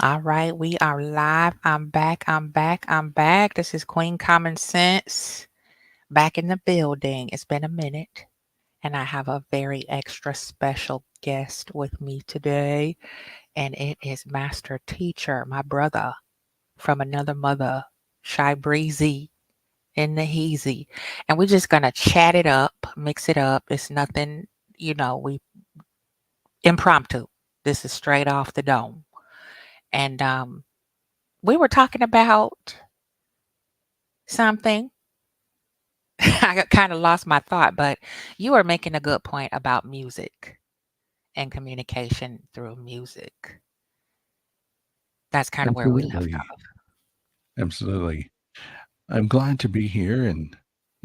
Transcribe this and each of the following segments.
All right, we are live. I'm back. I'm back. I'm back. This is Queen Common Sense back in the building. It's been a minute, and I have a very extra special guest with me today, and it is Master Teacher, my brother from another mother, Shy Breezy in the Heezy. And we're just gonna chat it up, mix it up. It's nothing, we impromptu. This is straight off the dome. And we were talking about something. I kind of lost my thought, but you were making a good point about music and communication through music. That's kind of where we left Absolutely. off. Absolutely. I'm glad to be here. And,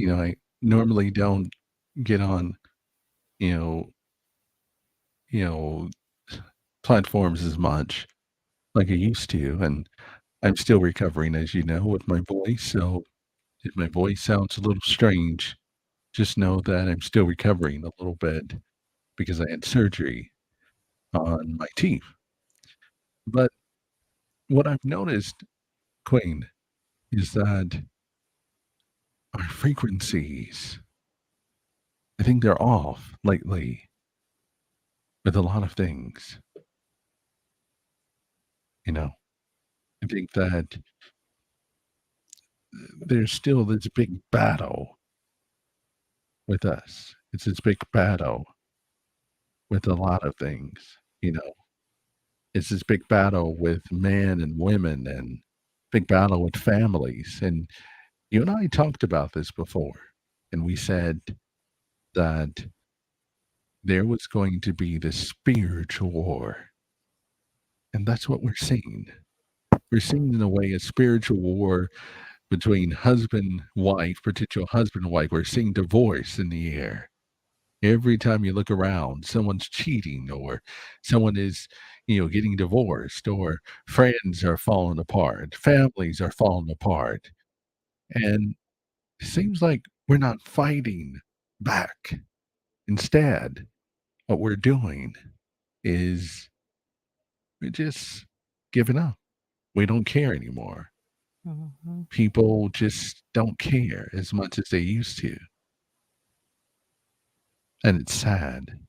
I normally don't get on, you know, you know, platforms as much like I used to. And I'm still recovering, as you know, with my voice. So if my voice sounds a little strange, just know that I'm still recovering a little bit because I had surgery on my teeth. But what I've noticed, Queen, is that our frequencies, I think they're off lately with a lot of things. You know, I think that there's still this big battle with us. It's this big battle with a lot of things. It's this big battle with men and women and big battle with families. And you and I talked about this before, and we said that there was going to be this spiritual war. And that's what we're seeing. We're seeing, in a way, a spiritual war between husband, wife, potential husband and wife. We're seeing divorce in the air. Every time you look around, someone's cheating or someone is, getting divorced or friends are falling apart, families are falling apart. And it seems like we're not fighting back. Instead, what we're doing is we're just giving up. We don't care anymore. Mhm. People just don't care as much as they used to. And it's sad.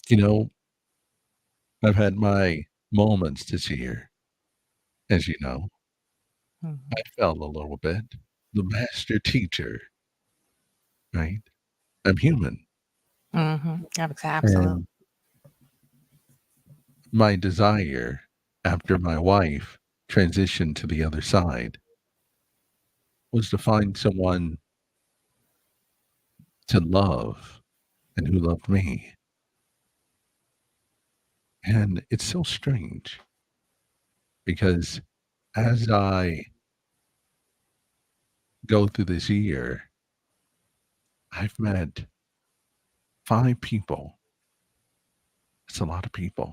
You know, I've had my moments this year, as you know. I Mhm. fell a little bit. The master teacher, right? I'm human. Mhm. Absolutely. And my desire after my wife transitioned to the other side was to find someone to love and who loved me. And it's so strange because as I go through this year, I've met 5 people. It's a lot of people.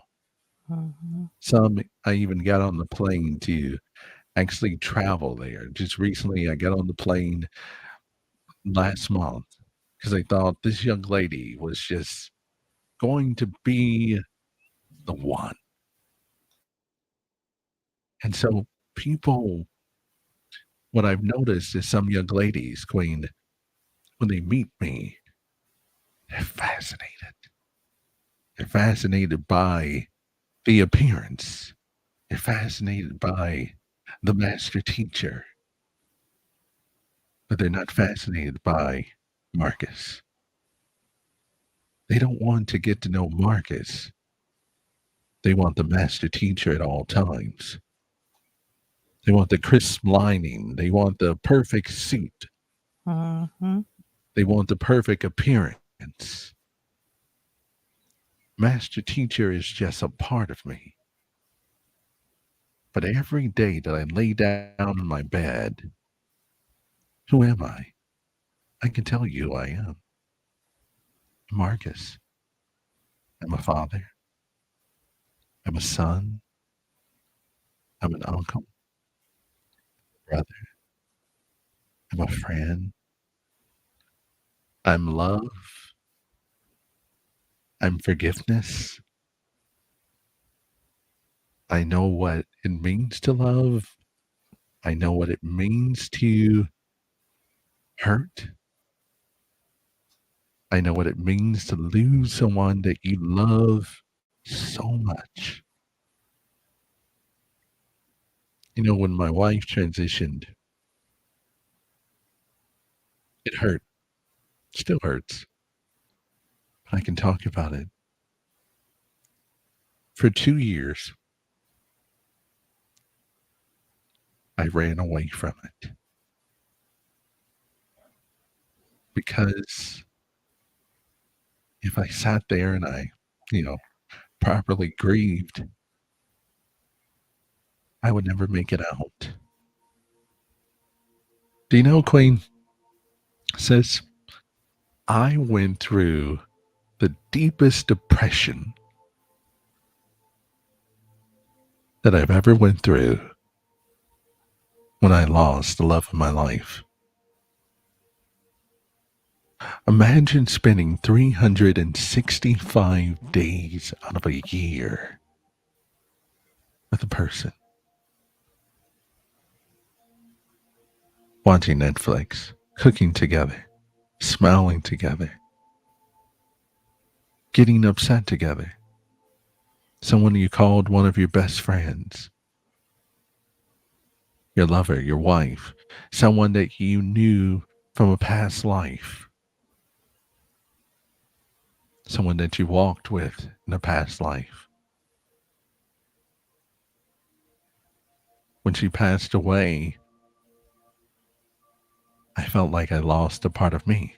Mhm. Some I even got on the plane to actually travel there. Just recently, I got on the plane last month because I thought this young lady was just going to be the one. And so people, what I've noticed is some young ladies, Queen, when they meet me, they're fascinated. They're fascinated by the appearance. They're fascinated by the master teacher, but they're not fascinated by Marcus. They don't want to get to know Marcus. They want the master teacher at all times. They want the crisp lining. They want the perfect suit. Mhm. They want the perfect appearance. Master teacher is just a part of me. But every day that I lay down in my bed, who am I? I can tell you who I am. Marcus. I'm a father. I'm a son. I'm an uncle, brother. I'm a friend. I'm love. I'm forgiveness. I know what it means to love. I know what it means to hurt. I know what it means to lose someone that you love so much. When my wife transitioned, it hurt. Still hurts. But I can talk about it. For 2 years, I ran away from it because if I sat there and you know, properly grieved, I would never make it out. Do you know, Queen says, I went through the deepest depression that I've ever went through when I lost the love of my life. Imagine spending 365 days out of a year with a person, watching Netflix, cooking together, smiling together, getting upset together. Someone you called one of your best friends, your lover, your wife, someone that you knew from a past life, someone that you walked with in a past life. When she passed away, I felt like I lost a part of me.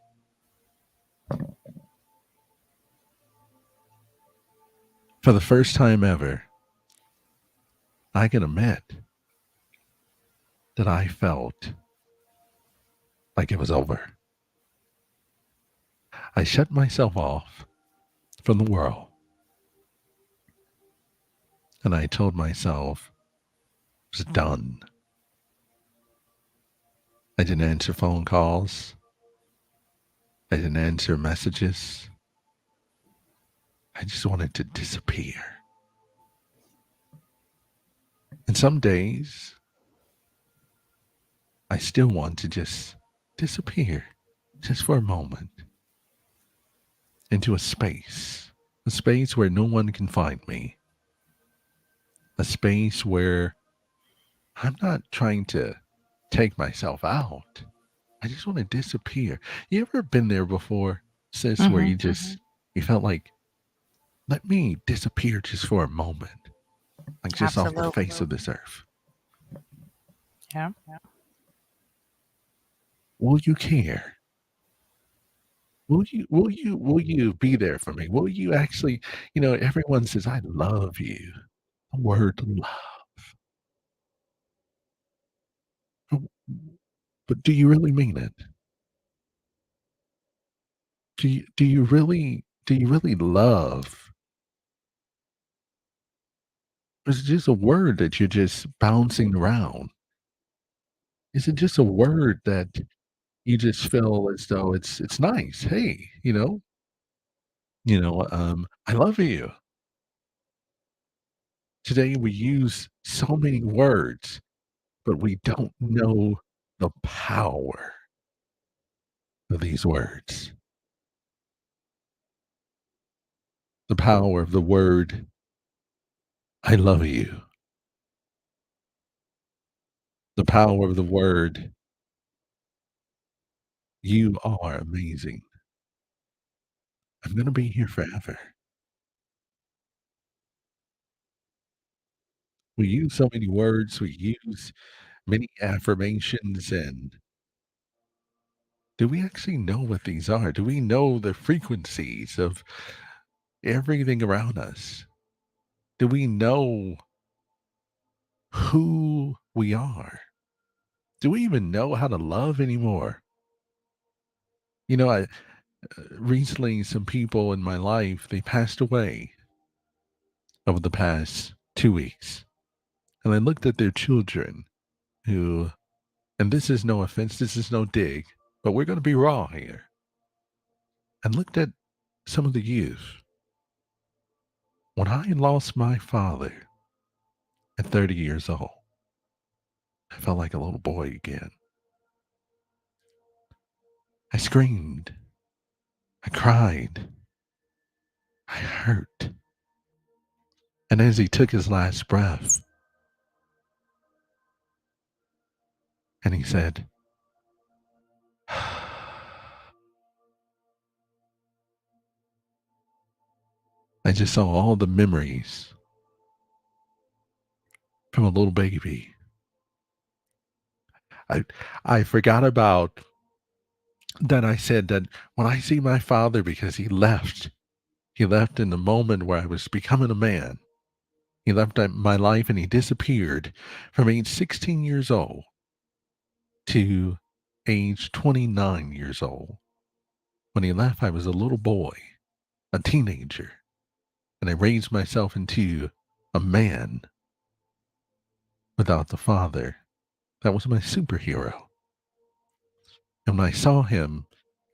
For the first time ever, I can admit that I felt like it was over. I shut myself off from the world and I told myself it was done. I didn't answer phone calls. I didn't answer messages. I just wanted to disappear. And some days, I still want to just disappear, just for a moment, into a space where no one can find me, a space where I'm not trying to take myself out. I just want to disappear. You ever been there before, sis, where Mhm. you felt like, let me disappear just for a moment, like just off the Absolutely. face of this earth? Yeah. Will you care? Will you be there for me? Will you actually, everyone says I love you. The word love. But do you really mean it? Do you really love? Or is it just a word that you're just bouncing around? Is it just a word that you just feel as though it's nice? Hey, I love you. Today we use so many words, but we don't know the power of these words. The power of the word I love you. The power of the word you are amazing. I'm going to be here forever. We use so many words, we use many affirmations, and do we actually know what these are? Do we know the frequencies of everything around us? Do we know who we are? Do we even know how to love anymore? I recently some people in my life they passed away over the past 2 weeks, and I looked at their children who, and this is no offense, this is no dig, but we're going to be raw here. And looked at some of the youth. When I lost my father, At 30 years old, I felt like a little boy again. I screamed. I cried. I hurt. And as he took his last breath, and he said, I just saw all the memories from a little baby. I I forgot about that. I said that when I see my father, because he left in the moment where I was becoming a man. He left my life and he disappeared from age 16 years old to age 29 years old. When he left, I was a little boy, a teenager, and I raised myself into a man without the father. That was my superhero. And when I saw him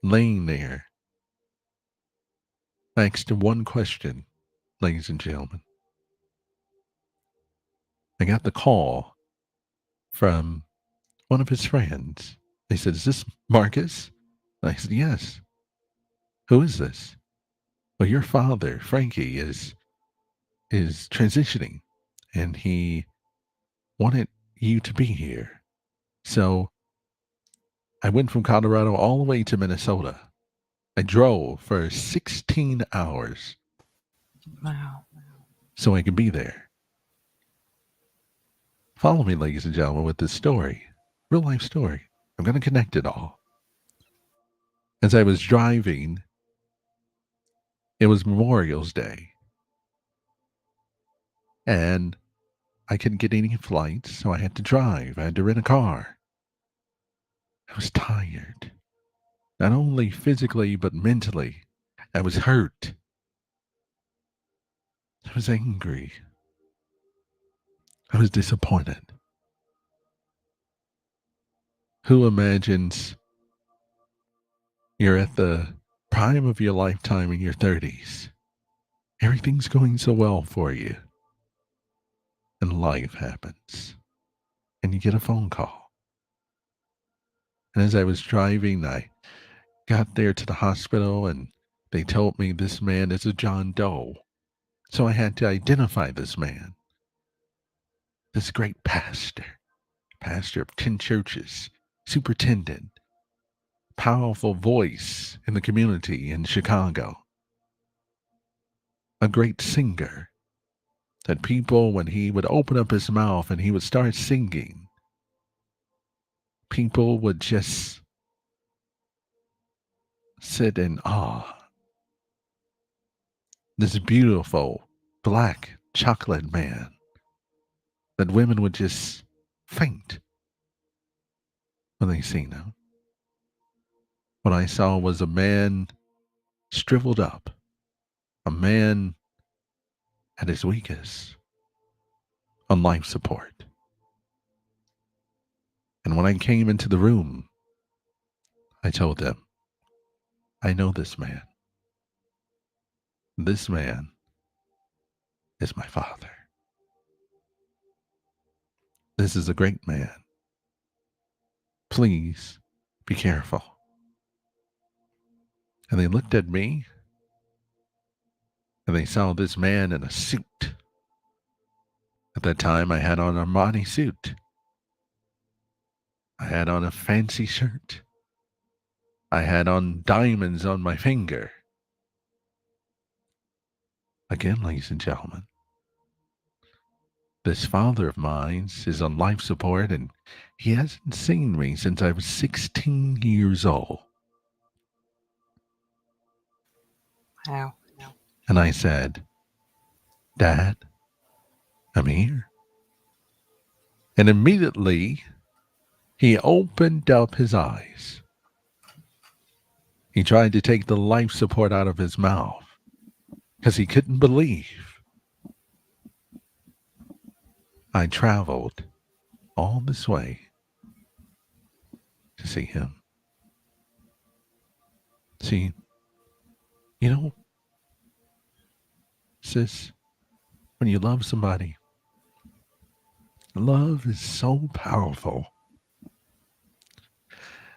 laying there, I asked him one question, ladies and gentlemen. I got the call from one of his friends. They said, "Is this Marcus?" I said, "Yes." "Who is this?" "Well, your father, Frankie, is transitioning and he wanted you to be here. So I went from Colorado all the way to Minnesota. I drove for 16 hours Wow. so I could be there." Follow me, ladies and gentlemen, with this story. Real life story. I'm going to connect it all. As I was driving, it was Memorial's Day, and I couldn't get any flights, so I had to drive. I had to rent a car. I was tired, not only physically, but mentally. I was hurt. I was angry. I was disappointed. Who imagines you're at the prime of your lifetime in your 30s? Everything's going so well for you, and life happens, and you get a phone call. And as I was driving, I got there to the hospital, and they told me this man is a John Doe. So I had to identify this man, this great pastor of 10 churches, superintendent, powerful voice in the community in Chicago, a great singer that people, when he would open up his mouth and he would start singing, people would just sit in awe. This beautiful black chocolate man that women would just faint when they seen him. What I saw was a man shriveled up, a man at his weakest, on life support. And when I came into the room, I told them, I know this man. This man is my father. This is a great man. Please be careful. And they looked at me and they saw this man in a suit. At that time, I had on an Armani suit. I had on a fancy shirt. I had on diamonds on my finger. Again, ladies and gentlemen, this father of mine is on life support and he hasn't seen me since I was 16 years old. Wow. And I said, "Dad, I'm here." And immediately he opened up his eyes. He tried to take the life support out of his mouth because he couldn't believe I traveled all this way to see him. See, you know, sis, when you love somebody, Love is so powerful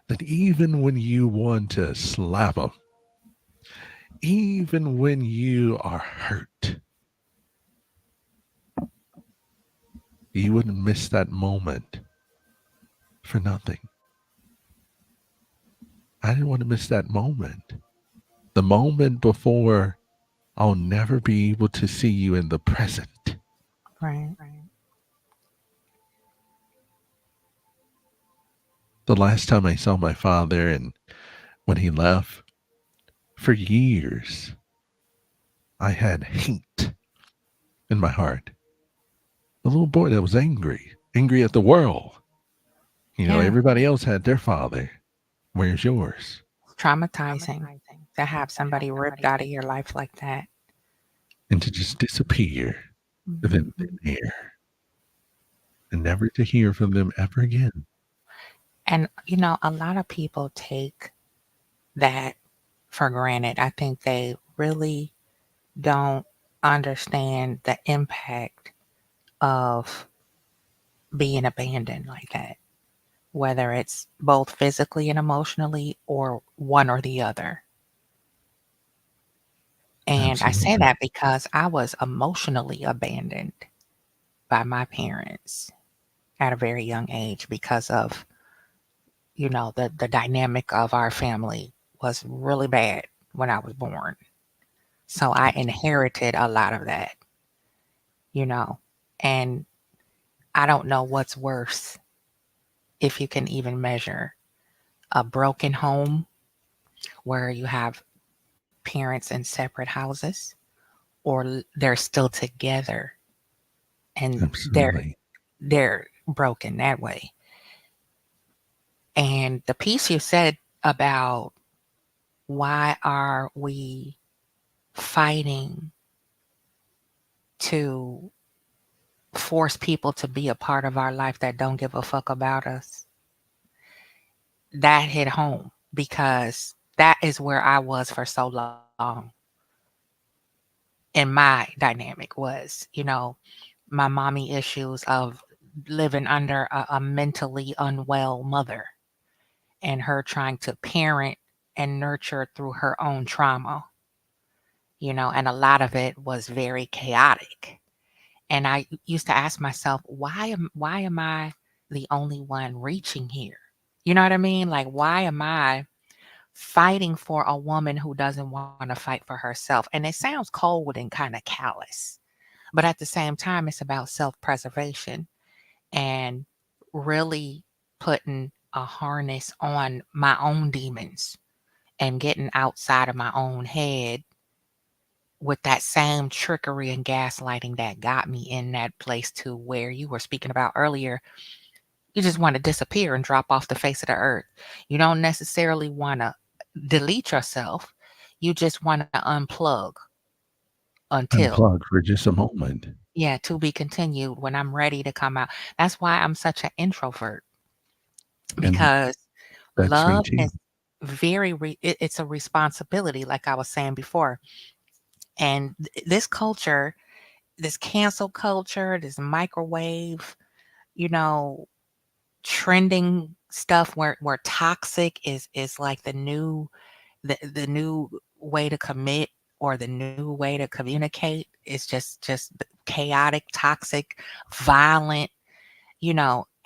that even when you want to slap them, even when you are hurt, you wouldn't miss that moment for nothing. I didn't want to miss that moment. The moment before I'll never be able to see you in the present. Right. The last time I saw my father and when he left, for years, I had hate in my heart. A little boy that was angry, angry at the world. You know, Yeah. everybody else had their father. Where's yours? Traumatizing to have somebody ripped out of your life like that. And to just disappear within Mhm. thin air and never to hear from them ever again. And, a lot of people take that for granted. I think they really don't understand the impact of being abandoned like that, whether it's both physically and emotionally or one or the other. And I say Absolutely. that because I was emotionally abandoned by my parents at a very young age because of, the dynamic of our family was really bad when I was born. So I inherited a lot of that, you know. And I don't know what's worse, if you can even measure a broken home where you have parents in separate houses, or they're still together and they're Absolutely. they're broken that way. And the piece you said about why are we fighting to force people to be a part of our life that don't give a fuck about us, that hit home because that is where I was for so long. And my dynamic was, my mommy issues of living under a mentally unwell mother and her trying to parent and nurture through her own trauma, and a lot of it was very chaotic. And I used to ask myself, why am I the only one reaching here? You know what I mean? Like, why am I fighting for a woman who doesn't want to fight for herself? And it sounds cold and kind of callous, but at the same time, it's about self-preservation and really putting a harness on my own demons and getting outside of my own head with that same trickery and gaslighting that got me in that place to where you were speaking about earlier. You just want to disappear and drop off the face of the earth. You don't necessarily want to delete yourself. You just want to unplug until, Unplug for just a moment. yeah, to be continued when I'm ready to come out. That's why I'm such an introvert, And because that's me love too. is it's a responsibility, like I was saying before. And this culture, this cancel culture, this microwave, you know, trending stuff where toxic is like the new way to commit or the new way to communicate. Is just chaotic, toxic, violent,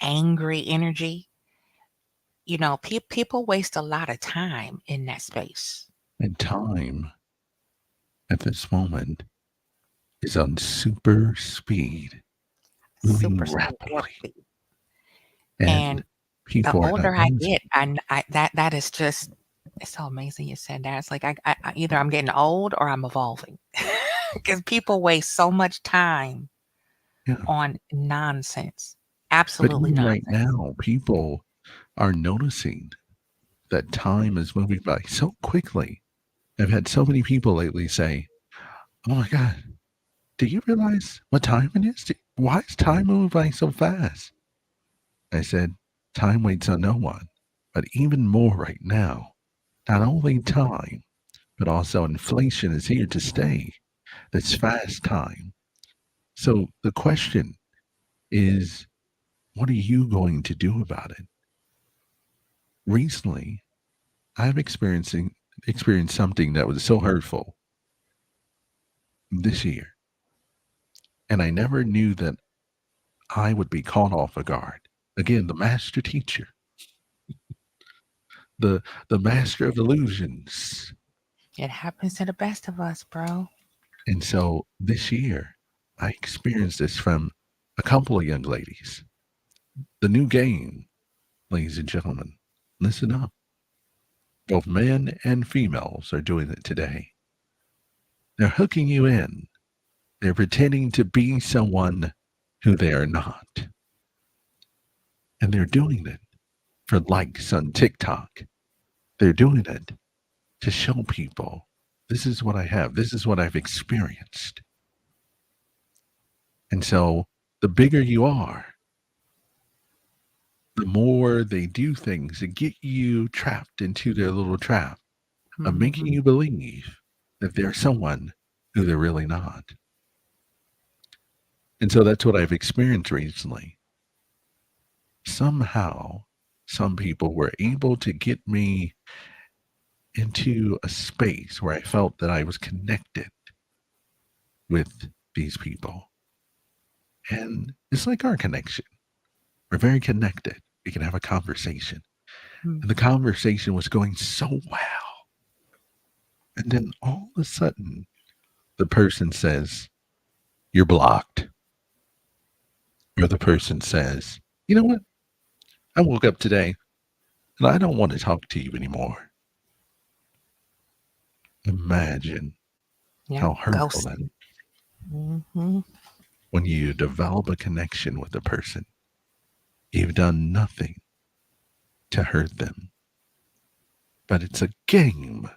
angry energy. People waste a lot of time in that space. And time at this moment is on super speed, moving Super warp rapidly. speed. And And the people are not older I noticing. get, that is just, it's so amazing you said that. It's like either I'm getting old or I'm evolving, because people waste so much time Yeah. on nonsense, But absolutely even right nonsense. now, people are noticing that time is moving by so quickly. I've had so many people lately say, "Oh my God, do you realize what time it is? Why is time moving by so fast?" I said, "Time waits on no one, but even more right now. Not only time, but also inflation is here to stay. This fast time. So the question is, What are you going to do about it? Recently, I've experienced something that was so hurtful this year, and I never knew that I would be caught off a guard. Again, the master teacher, the the master of illusions. It happens to the best of us, bro. And so this year, I experienced this from a couple of young ladies. The new game, ladies and gentlemen, listen up. Both men and females are doing it today. They're hooking you in. They're pretending to be someone who they are not. And they're doing it for likes on TikTok. They're doing it to show people this is what I have, this is what I've experienced. And so the bigger you are, the more they do things to get you trapped into their little trap of making Hmm. you believe that they're someone who they're really not. And so that's what I've experienced recently. Somehow, some people were able to get me into a space where I felt that I was connected with these people. And it's like our connection. We're very connected. We can have a conversation. And the conversation was going so well. And then all of a sudden, the person says, "You're blocked." Or the person says, "You know what? I woke up today and I don't want to talk to you anymore." Imagine Yep, how hurtful that is ghosting. Hmm. when you develop a connection with a person. You've done nothing to hurt them, but it's a game.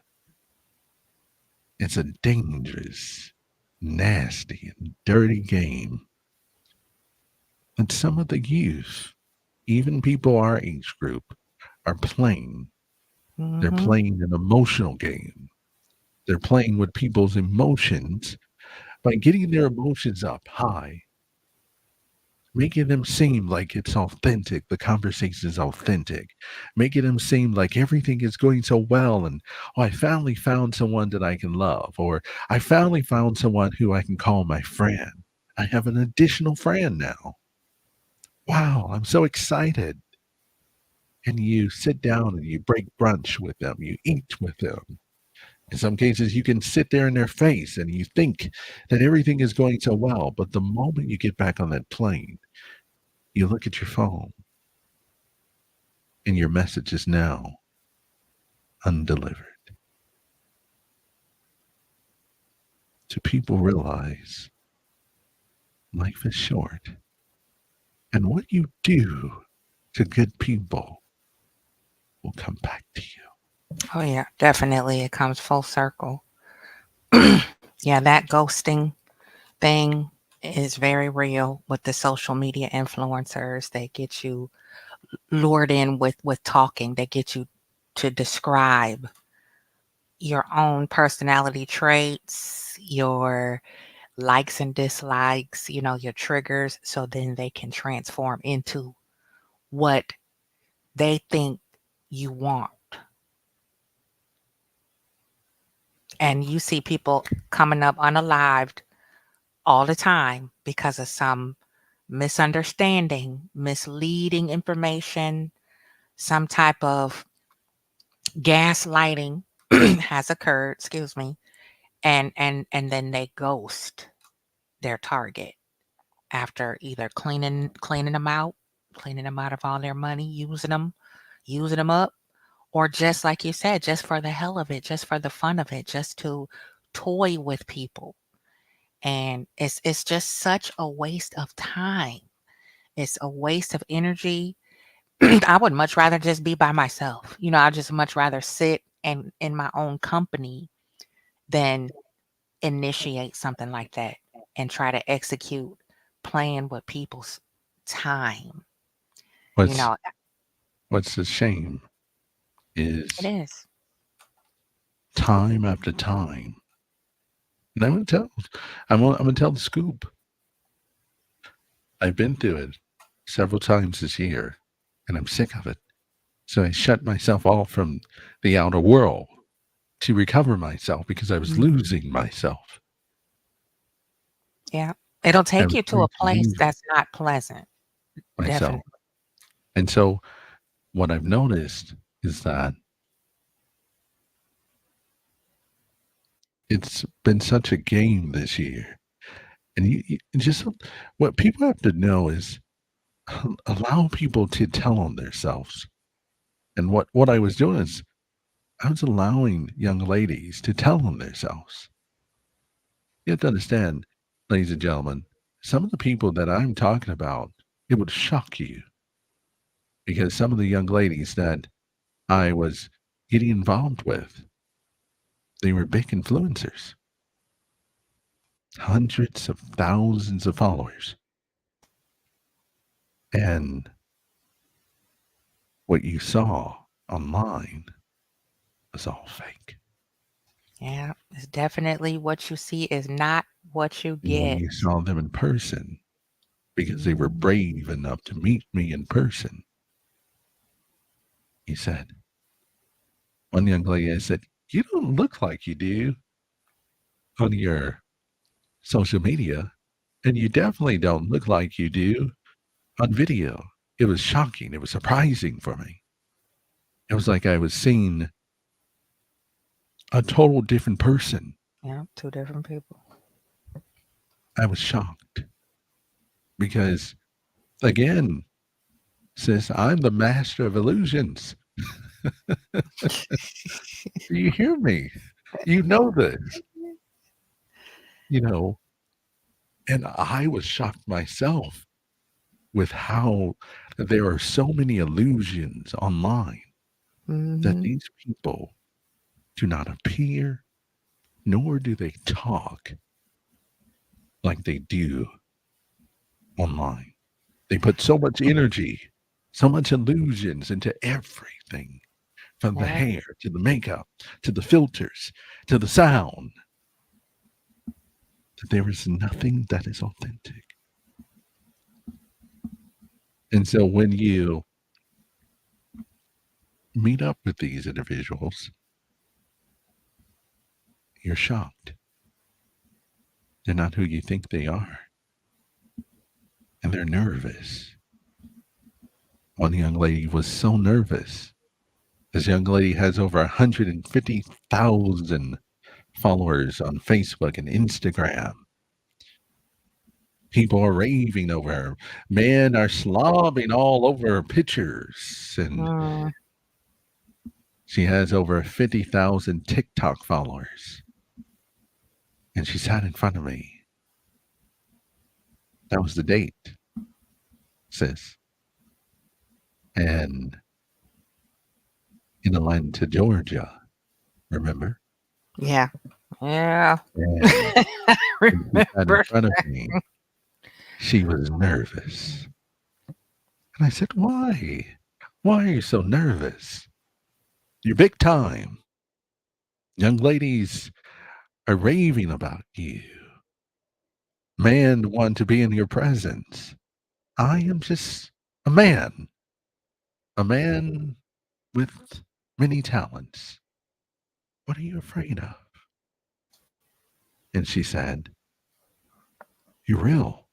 It's a dangerous, nasty, and dirty game that some of the youth, even people our age group, are playing. They're Hmm. playing an emotional game. They're playing with people's emotions by getting their emotions up high, making them seem like it's authentic, the conversation is authentic, making them seem like everything is going so well. And, oh, I finally found someone that I can love, or I finally found someone who I can call my friend. I have an additional friend now. Wow, I'm so excited. And you sit down and you break brunch with them, you eat with them. In some cases, you can sit there in their face and you think that everything is going so well. But the moment you get back on that plane, you look at your phone and your message is now undelivered. So people realize life is short. And what you do to good people will come back to you. Oh yeah, definitely. It comes full circle. Yeah, that ghosting thing is very real with the social media influencers. They get you lured in with talking. They get you to describe your own personality traits, your likes and dislikes, your triggers, so then they can transform into what they think you want. And you see people coming up unalived all the time because of some misunderstanding, misleading information, some type of gaslighting has occurred, excuse me, and then they ghost their target after either cleaning them out of all their money, using them up, or just like you said, just for the hell of it, just for the fun of it, just to toy with people. And it's just such a waste of time. It's a waste of energy. I would much rather just be by myself. I just much rather sit and in my own company than initiate something like that and try to execute playing with people's time. You What's know, what's a shame it is is. time after time. And I'm gonna tell the scoop. I've been through it. several times this year, and I'm sick of it. So I shut myself off from the outer world to recover myself because I was Mhm. losing myself. Yeah. It'll I take was you to going a to place lose that's not pleasant, myself. definitely. And so what I've noticed is that it's been such a game this year. And you just what people have to know is allow people to tell on themselves. And what I was doing is I was allowing young ladies to tell on themselves. You have to understand, ladies and gentlemen, some of the people that I'm talking about, it would shock you because some of the young ladies that I was getting involved with, they were big influencers, hundreds of thousands of followers. And what you saw online was all fake. Yeah, it's definitely what you see is not what you And when get. you saw them in person, because they were Mhm. brave enough to meet me in person, he said, one young lady, I said, "You don't look like you do on your social media, and you definitely don't look like you do on video." It was shocking. It was surprising for me. It was like I was seeing a total different person. Yeah, 2 different people. I was shocked because, again, sis, I'm the master of illusions. Do you hear me? You know this, you know, and I was shocked myself with how there are so many illusions online that Mhm. these people do not appear, nor do they talk like they do online. They put so much energy, so much illusions into everything from the Yeah. hair to the makeup to the filters to the sound that there is nothing that is authentic. And so when you meet up with these individuals, you're shocked. They're not who you think they are, and they're nervous. One young lady was so nervous. This young lady has over 150,000 followers on Facebook and Instagram. People are raving over her. Men are slobbing all over her pictures. And Mm, she has over 50,000 TikTok followers. And she sat in front of me. That was the date, sis. And in Atlanta, Georgia, remember? yeah. Yeah. And when she sat in Remember. front of me, she was nervous. And I said, "Why? Why are you so nervous? You're big time. Young ladies are raving about you. Man want to be in your presence. I am just a man with many talents. What are you afraid of?" And she said, "You real?"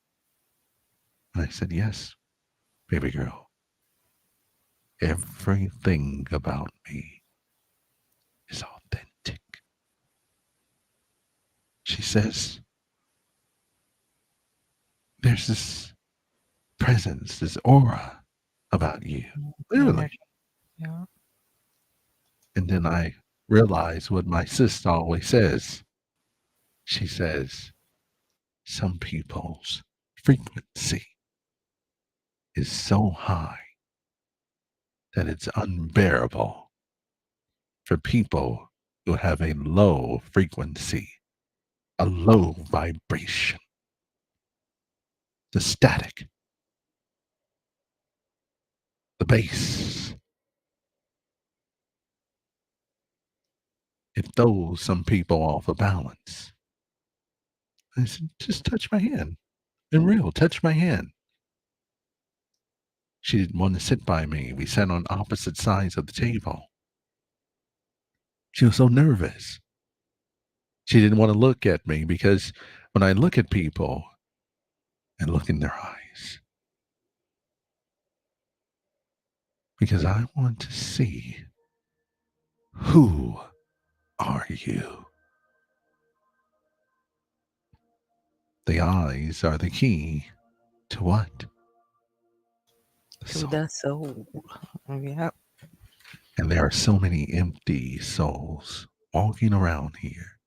And I said, "Yes, baby girl. Everything about me is authentic." She says, "There's this presence, this aura about you." Literally. Energy. Yeah. And then I realized what my sister always says. She says, some people's frequency is so high that it's unbearable for people who have a low frequency, a low vibration, the static, the bass. It throws some people off a balance. I said, just touch my hand. In real, touch my hand. She didn't want to sit by me. We sat on opposite sides of the table. She was so nervous. She didn't want to look at me because when I look at people, I look in their eyes because I want to see who are you. The eyes are the key to what? The To the soul. soul. Yep. And there are so many empty souls walking around here.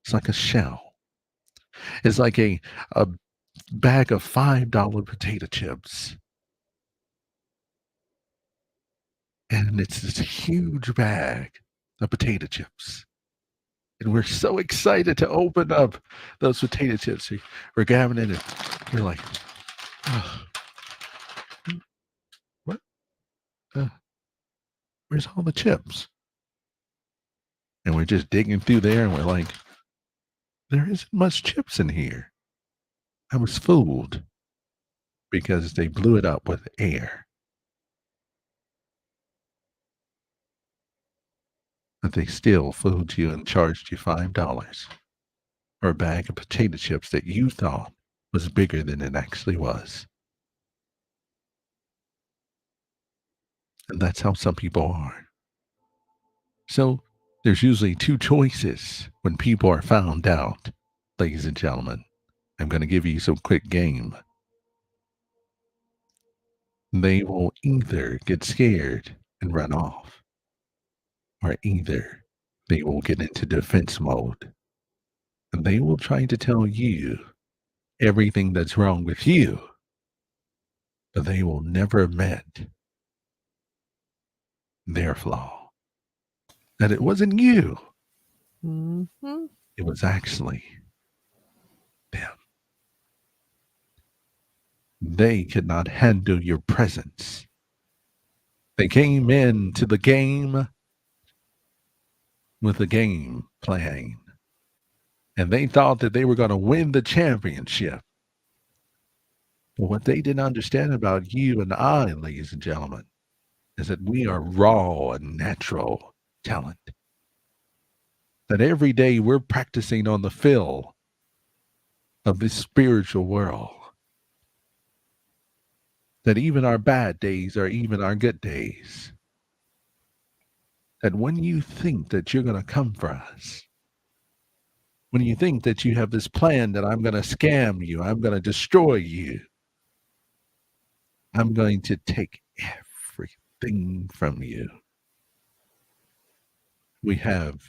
It's like a shell. It's like a bag of $5 potato chips. And it's this huge bag of potato chips. And we're so excited to open up those potato chips. We're grabbing it and we're like, oh, what? Uh, where's all the chips? And we're just digging through there and we're like, there isn't much chips in here. I was fooled because they blew it up with air. But they still fooled you and charged you $5 for a bag of potato chips that you thought was bigger than it actually was. And that's how some people are. So there's usually two choices when people are found out, ladies and gentlemen. I'm going to give you some quick game. They will either get scared and run off, or either they will get into defense mode and they will try to tell you everything that's wrong with you, but they will never admit their flaw. That it wasn't you, Mm-hmm. it was actually them. They could not handle your presence. They came into the game with the game playing, and they thought that they were going to win the championship. But what they didn't understand about you and I, ladies and gentlemen, is that we are raw and natural talent. That every day we're practicing on the fill of this spiritual world. That even our bad days are even our good days. That when you think that you're going to come for us, when you think that you have this plan that I'm going to scam you, I'm going to destroy you, I'm going to take everything from you. We have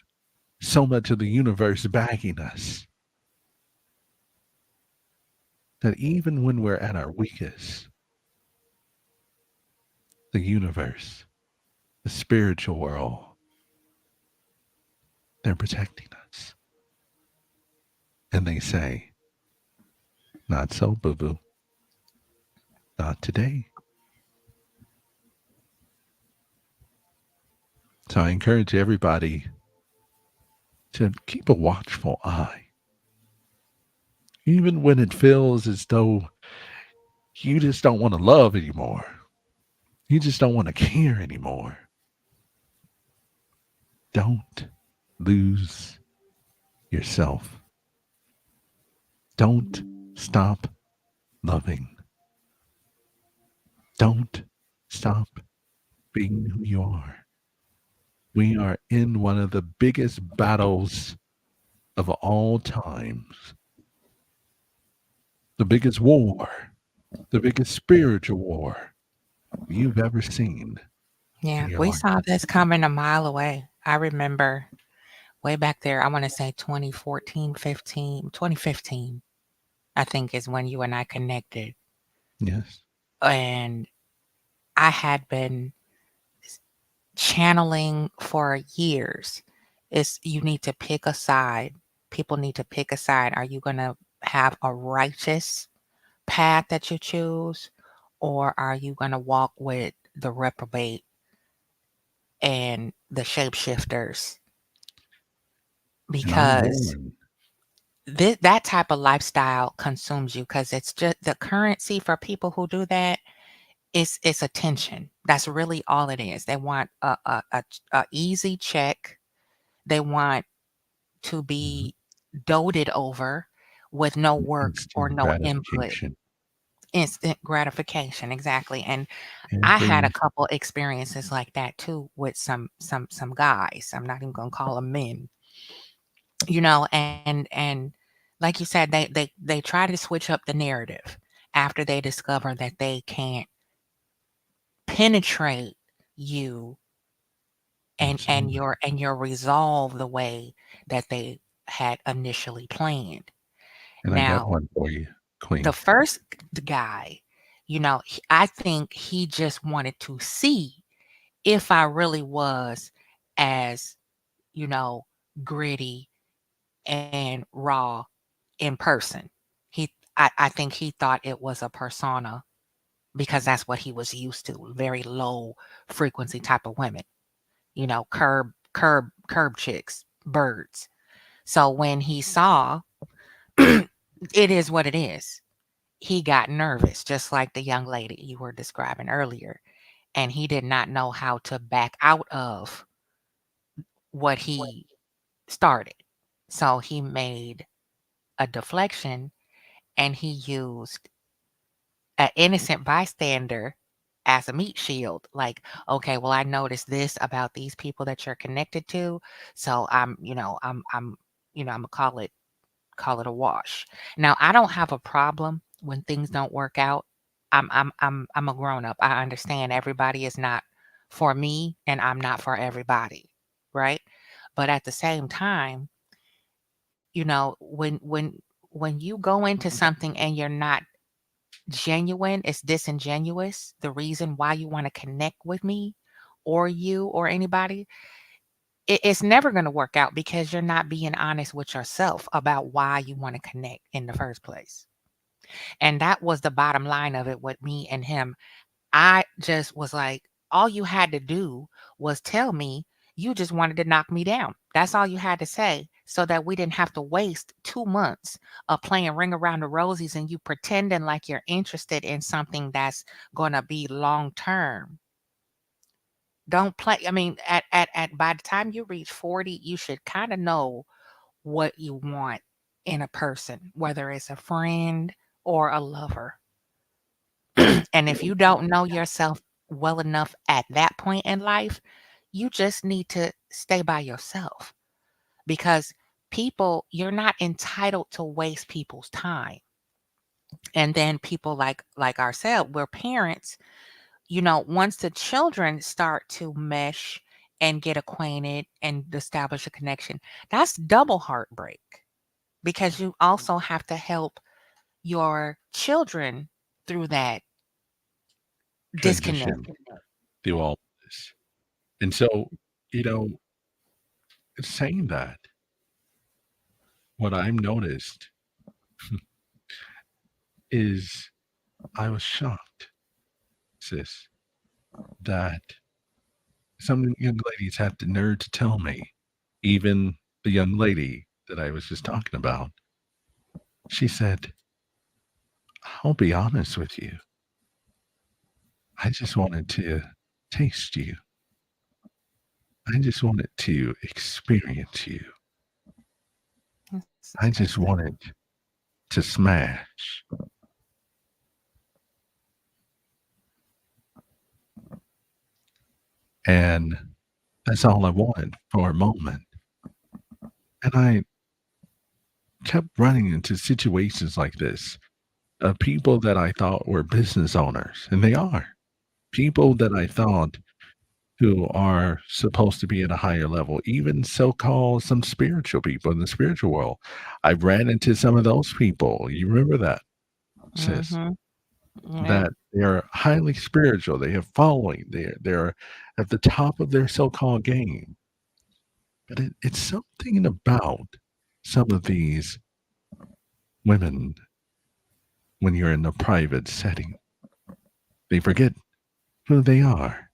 so much of the universe backing us that even when we're at our weakest, the universe, the spiritual world, they're protecting us. And they say, not so, boo boo, not today. So I encourage everybody to keep a watchful eye, even when it feels as though you just don't want to love anymore. You just don't want to care anymore. Don't lose yourself. Don't stop loving. Don't stop being who you are. We are in one of the biggest battles of all times, the biggest war, the biggest spiritual war you've ever seen in Yeah, your we life. saw this coming a mile away. I remember way back there, I want to say 2014, 15, 2015, I think is when you and I connected. Yes. And I had been channeling for years. It's you need to pick a side. People need to pick a side. Are you going to have a righteous path that you choose, or are you going to walk with the reprobate and the shapeshifters? And I'm Because one. that type of lifestyle consumes you because it's just the currency for people who do that It's attention. That's really all it is. They want a easy check. They want to Mhm. be doted over with no work or Instant no input. gratification. Instant gratification, exactly. And I had a Every couple experiences like that too with some guys. I'm not even gonna call them men, and like you said, they try to switch up the narrative after they discover that they can't penetrate you absolutely. and your resolve the way that they had initially planned. And I got Now, one for you, the queen. first guy, I think he just wanted to see if I really was as, you know, gritty and raw in person. I think he thought it was a persona because that's what he was used to, very low frequency type of women, curb chicks, birds. So when he saw it is what it is, he got nervous, just like the young lady you were describing earlier. And he did not know how to back out of what he started. So he made a deflection and he used an innocent bystander as a meat shield. Like, okay, well, I noticed this about these people that you're connected to. So I'm gonna call it a wash. Now, I don't have a problem when things don't work out. I'm a grown up. I understand everybody is not for me and I'm not for everybody, right? But at the same time, when you go into something and you're not genuine, it's disingenuous, the reason why you want to connect with me or you or anybody, it's never going to work out because you're not being honest with yourself about why you want to connect in the first place. And that was the bottom line of it with me and him. I just was like, all you had to do was tell me you just wanted to knock me down. That's all you had to say so that we didn't have to waste 2 months of playing ring around the rosies and you pretending like you're interested in something that's going to be long term. Don't play. I mean, at by the time you reach 40, you should kind of know what you want in a person, whether it's a friend or a lover. And if you don't know yourself well enough at that point in life, you just need to stay by yourself because you're not entitled to waste people's time. And then people like ourselves, we're parents, once the children start to mesh and get acquainted and establish a connection, that's double heartbreak because you also have to help your children through that disconnect. Transition through all this. And so, you know, saying that, what I've noticed is I was shocked, sis, that some young ladies had the nerve to tell me, even the young lady that I was just talking about, she said, I'll be honest with you. I just wanted to taste you. I just wanted to experience you. I just That's wanted to smash. And that's all I wanted for a moment. And I kept running into situations like this of people that I thought were business owners, and they are people that I thought who are supposed to be at a higher level, even so called some spiritual people in the spiritual world. I ran into some of those people. You remember that, sis? mhm. Yeah. That they're highly spiritual. They have following. They're at the top of their so-called game. But it's something about some of these women when you're in a private setting. They forget who they are.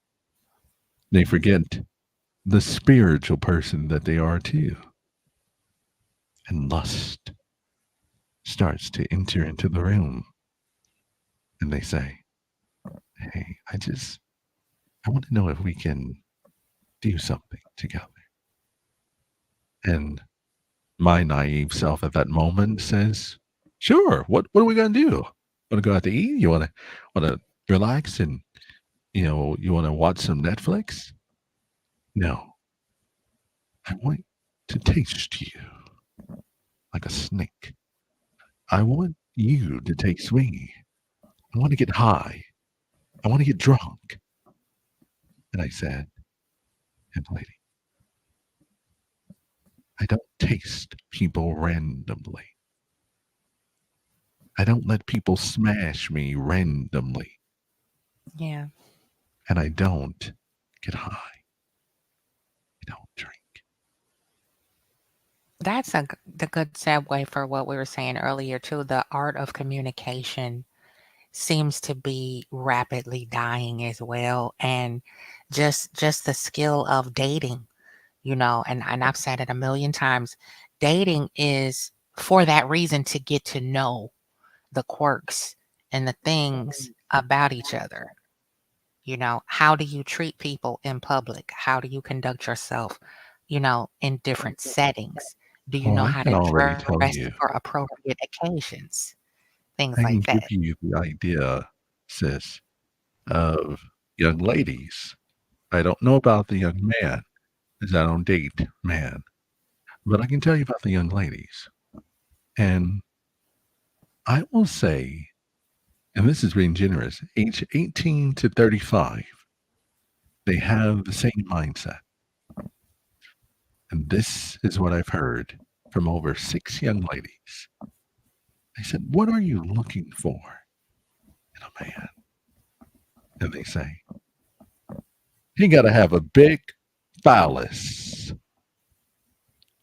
They forget the spiritual person that they are too. And lust starts to enter into the room. And they say, "Hey, I want to know if we can do something together." And my naive self at that moment says, "Sure. What are we gonna do? Want to go out to eat? You wanna relax and you wanna watch some Netflix? No, I want to taste you like a snake. I want you to taste me. I want to get high. I want to get drunk." And I said, "And lady, I don't taste people randomly. I don't let people smash me randomly, Yeah. and I don't get high. I don't drink." That's the good segue for what we were saying earlier too. The art of communication seems to be rapidly dying as well, and just the skill of dating, and I've said it a million times. Dating is for that reason, to get to know the quirks and the things about each other. How do you treat people in public? How do you conduct yourself, in different settings? Do you Oh, know I how can to already dress tell you. for appropriate occasions? Things I like can that. give you the idea, sis, of young ladies. I don't know about the young man, as I don't date man, but I can tell you about the young ladies. And I will say, and this is being generous, age 18 to 35, they have the same mindset. And this is what I've heard from over 6 young ladies. I said, "What are you looking for in a man?" And they say, "He got to have a big phallus.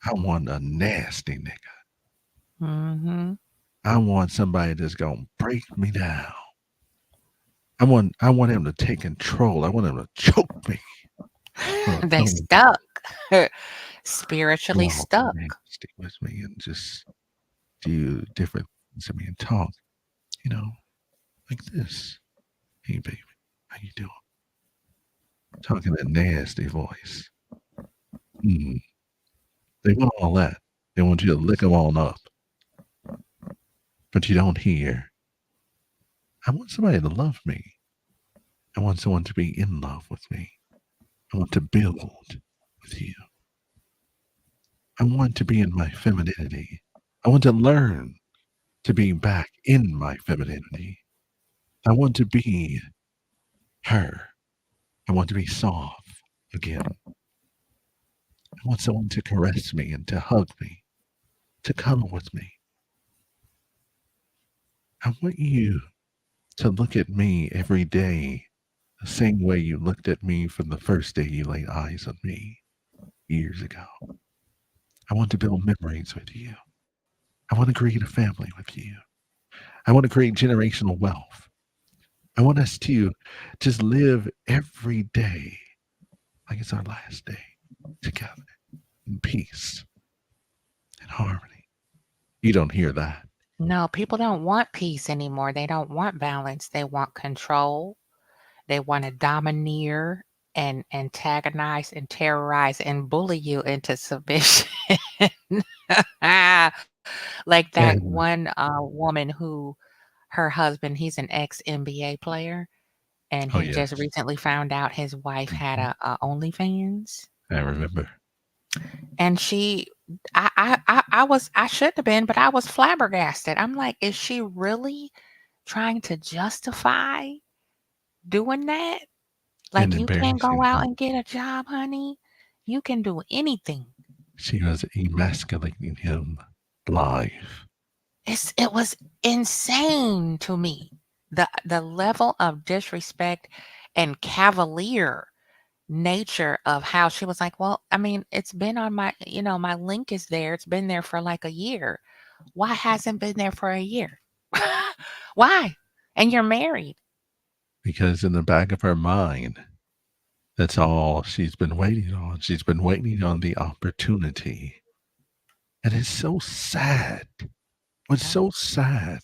I want a nasty nigga. Mhm. I want somebody that's gonna break me down. I want him to take control. I want him to choke me. They Don't stuck. go Spiritually all stuck. nasty with me and just do different things to me and talk, you know, like this. Hey, baby, how you doing? Talking that nasty voice. Mm. They want all that. They want you to lick them all up, but you don't hear. I want somebody to love me. I want someone to be in love with me. I want to build with you. I want to be in my femininity. I want to learn to be back in my femininity. I want to be her. I want to be soft again. I want someone to caress me and to hug me, to cuddle with me. I want you to look at me every day the same way you looked at me from the first day you laid eyes on me years ago. I want to build memories with you. I want to create a family with you. I want to create generational wealth. I want us to just live every day like it's our last day together in peace and harmony. You don't hear that. No, people don't want peace anymore. They don't want balance. They want control. They want to domineer and antagonize and terrorize and bully you into submission. Like that And one woman who her husband, he's an ex NBA player, and oh he just yes, recently found out his wife had mhm, a OnlyFans. I remember. And I shouldn't have been, but I was flabbergasted. I'm like, is she really trying to justify doing that? And Like, you can't go embarrassing out him. and get a job, honey. You can do anything. She was emasculating him live. It was insane to me. The level of disrespect and cavalier nature of how she was like, "Well, I mean, it's been on my link is there. It's been there for like a year. Why hasn't been there for a year? Why? And you're married." Because in the back of her mind, that's all she's been waiting on. She's been waiting on the opportunity. And it's so sad. What's Yep. so sad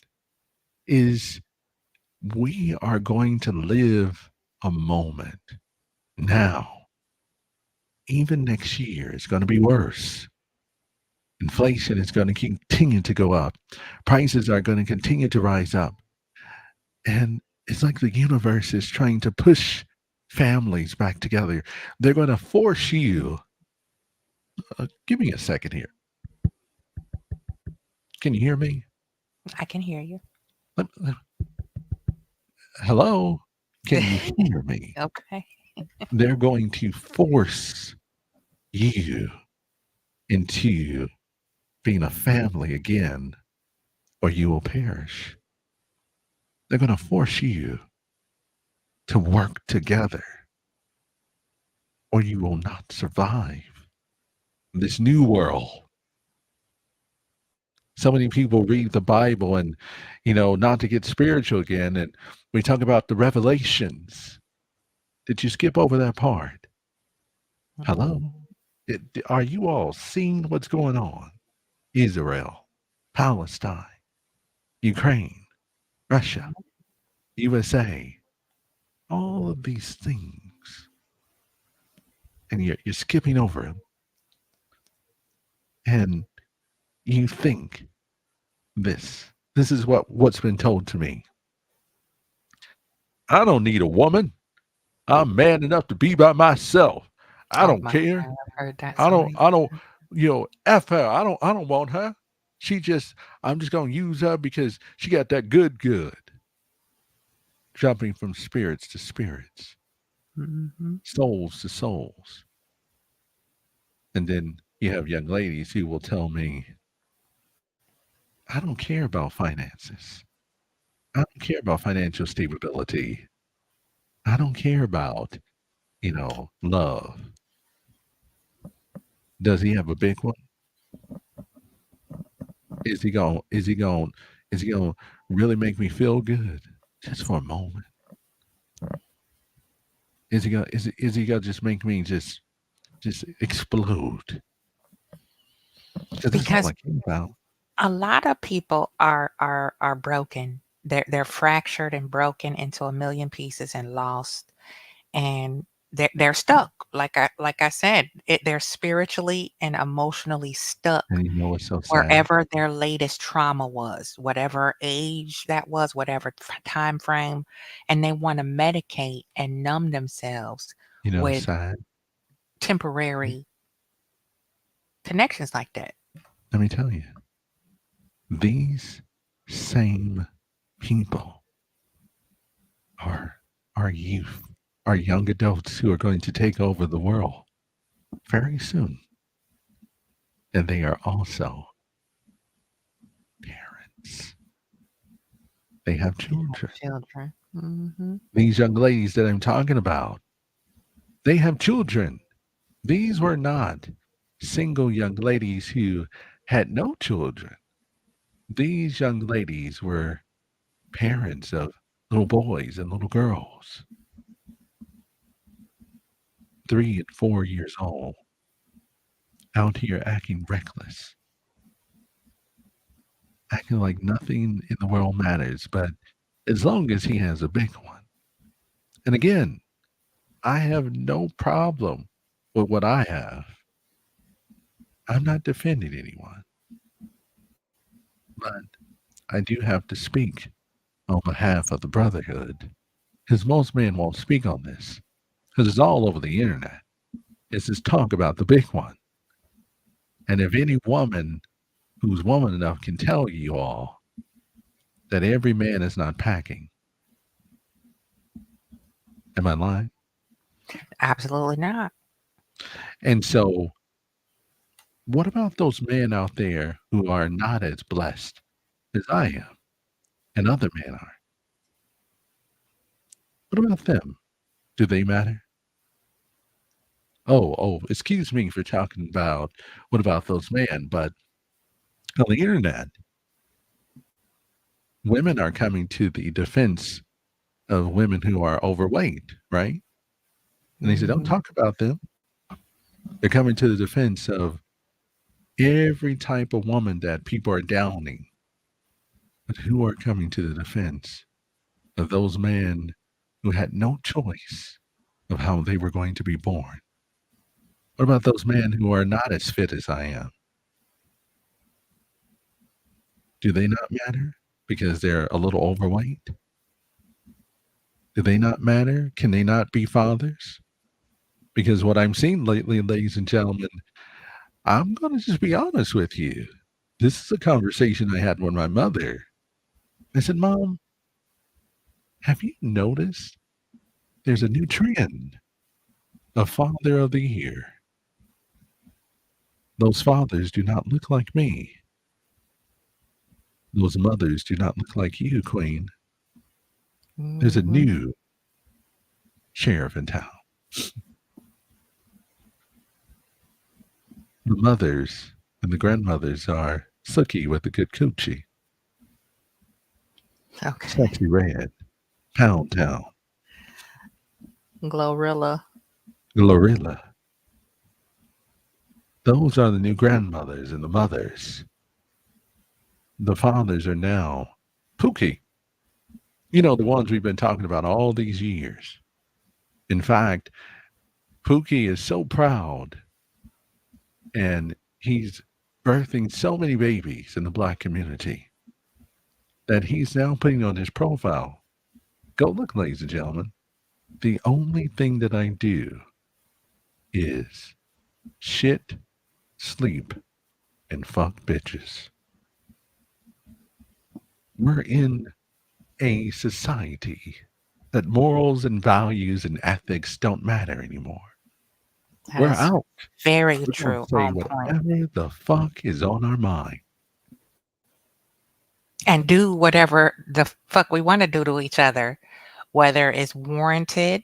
is We are going to live a moment now. Even next year, it's going to be worse. Inflation is going to continue to go up. Prices are going to continue to rise up. And it's like the universe is trying to push families back together. They're going to force you. Give me a second here. Can you hear me? I can hear you. Let- Hello? Can you hear me? Okay. They're going to force you into being a family again, or you will perish. They're going to force you to work together, or you will not survive this new world. So many people read the Bible and, not to get spiritual again, and we talk about the revelations. Did you skip over that part? Hello? Mhm. Are you all seeing what's going on? Israel, Palestine, Ukraine, Russia, Mhm. USA, all of these things. And you're skipping over them. And you think this is what's been told to me. I don't need a woman. I'm man enough to be by myself. I Oh don't my care. God, I've heard that I so don't many I don't times. F her. I don't want her. She just I'm just gonna use her because she got that good. Jumping from spirits to spirits, Mhm. souls to souls. And then you have young ladies who will tell me, I don't care about finances. I don't care about financial stability. I don't care about, love. Does he have a big one? Is he going to really make me feel good just for a moment? Is he going to just make me just explode? Because that's all Because I care about. a lot of people are broken. They're fractured and broken into a million pieces and lost, and they're stuck. Like I said, they're spiritually and emotionally stuck And you know what's so sad? wherever their latest trauma was, whatever age that was, whatever time frame, and they want to medicate and numb themselves You know what's with sad? temporary connections like that. Let me tell you, these same people are our youth, our young adults who are going to take over the world very soon. And they are also parents. They have They have children. children. Hmm. These young ladies that I'm talking about, they have children. These were not single young ladies who had no children. These young ladies were parents of little boys and little girls, 3 and 4 years old, out here acting reckless, acting like nothing in the world matters, but as long as he has a big one. And again, I have no problem with what I have. I'm not defending anyone, but I do have to speak on behalf of the brotherhood because most men won't speak on this because it's all over the internet. It's this talk about the big one. And if any woman who's woman enough can tell you all that every man is not packing, am I lying? Absolutely not. And so, what about those men out there who are not as blessed as I am and other men are? What about them? Do they matter? Excuse me for talking about what about those men, but on the internet, women are coming to the defense of women who are overweight, right? And they say, don't Hmm. talk about them. They're coming to the defense of every type of woman that people are downing. But who are coming to the defense? of those men who had no choice of how they were going to be born? What about those men who are not as fit as I am? Do they not matter because they're a little overweight? Do they not matter? Can they not be fathers? Because what I'm seeing lately, ladies and gentlemen, I'm going to just be honest with you. This is a conversation I had with my mother. I said, Mom, have you noticed there's a new trend of Father of the Year? Those fathers do not look like me. Those mothers do not look like you, Queen. There's a Hmm. new sheriff in town. The mothers and the grandmothers are Sookie with the good coochie, Okay. Sexy Red, Pound Town, Glorilla. Glorilla. Those are the new grandmothers and the mothers. The fathers are now Pookie. You know, the ones we've been talking about all these years. In fact, Pookie is so proud and he's birthing so many babies in the black community that he's now putting on his profile. Go look, ladies and gentlemen. The only thing that I do is shit, sleep, and fuck bitches. We're in a society that morals and values and ethics don't matter anymore. That We're is out. very We're going true. to say On point. whatever the fuck is on our mind. And do whatever the fuck we want to do to each other, whether it's warranted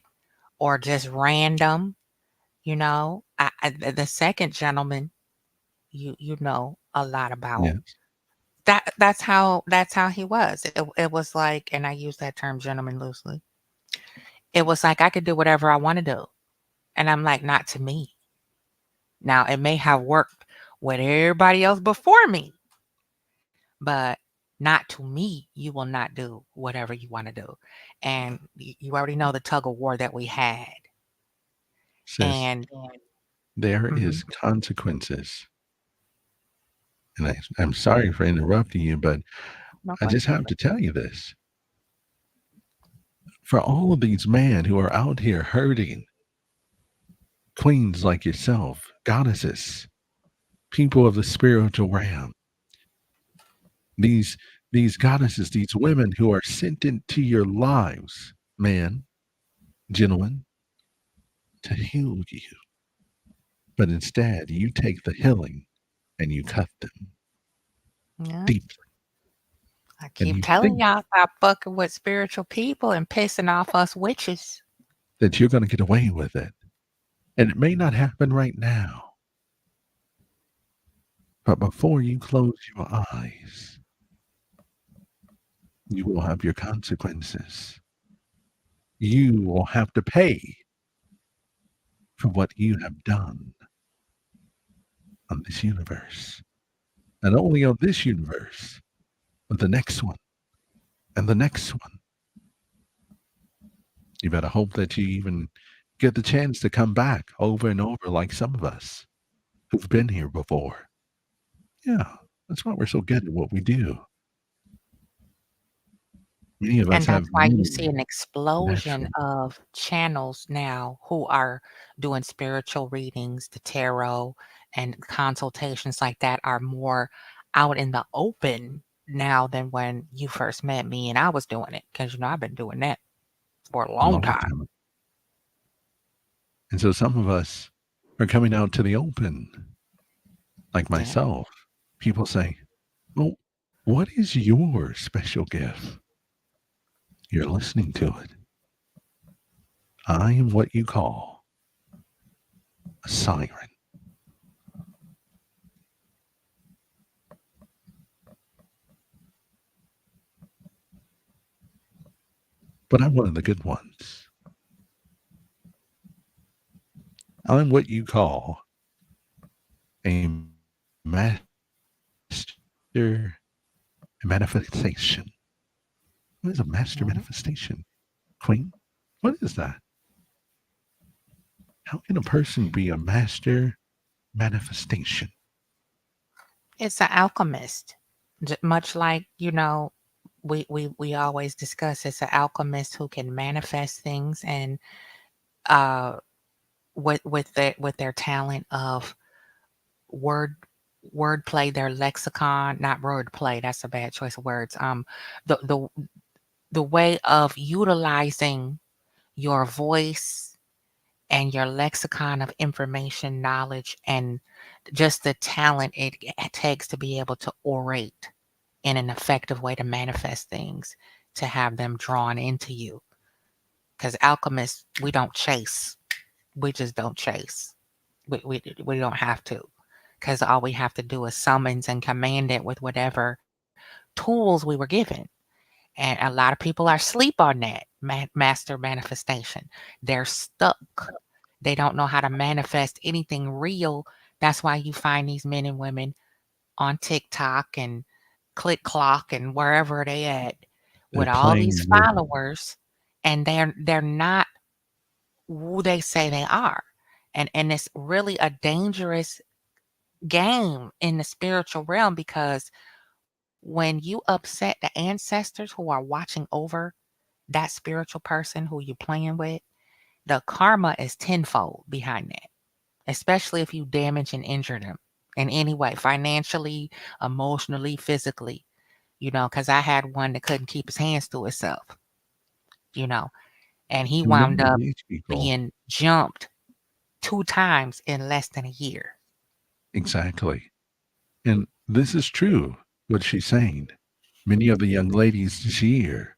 or just random. The second gentleman, you know a lot about. Yes. That's how he was. It was like, and I use that term gentleman loosely. It was like I could do whatever I want to do, and I'm like, not to me. Now it may have worked with everybody else before me, but not to me. You will not do whatever you want to do, and you already know the tug of war that we had, Sis, and there mhm, is consequences. And I'm sorry for interrupting you, but no I just question. have to tell you this. For all of these men who are out here hurting, queens like yourself, goddesses, people of the spiritual realm, these these goddesses, these women who are sent into your lives, man, gentlemen, to heal you. But instead, you take the healing and you cut them Yeah. deeply. I And keep you telling think y'all stop fucking with spiritual people and pissing off us witches. that you're going to get away with it. And it may not happen right now, but before you close your eyes, you will have your consequences. You will have to pay for what you have done on this universe. Not only on this universe, but the next one and the next one. You better hope that you even get the chance to come back over and over like some of us who've been here before. Yeah, that's why we're so good at what we do. Many of us And have that's why you see many an explosion natural of channels now who are doing spiritual readings, the tarot, and consultations like that are more out in the open now than when you first met me and I was doing it. Because, I've been doing that for a long long time. time. And so some of us are coming out to the open, like Yeah. myself. People say, well, what is your special gift? You're listening to it. I am what you call a siren, but I'm one of the good ones. I'm what you call a master manifestation. What is a master Mhm. manifestation? Queen? What is that? How can a person be a master manifestation? It's an alchemist. Much like, we always discuss it's an alchemist who can manifest things and uh with their talent of word wordplay, their lexicon, not wordplay, that's a bad choice of words. The way of utilizing your voice and your lexicon of information, knowledge, and just the talent it takes to be able to orate in an effective way to manifest things, to have them drawn into you. Because alchemists, we don't chase. We just don't chase. We don't have to. Because all we have to do is summons and command it with whatever tools we were given. And a lot of people are asleep on that master manifestation. They're stuck. They don't know how to manifest anything real. That's why you find these men and women on TikTok and Click Clock and wherever they at They're with all these playing with followers, and they're not who they say they are. And it's really a dangerous game in the spiritual realm because when you upset the ancestors who are watching over that spiritual person who you're playing with, the karma is tenfold behind that, especially if you damage and injure them in any way, financially, emotionally, physically, because I had one that couldn't keep his hands to himself, you know, and he and wound many of up these people. being jumped 2 times in less than a year. Exactly. And this is true, what she's saying. Many of the young ladies this year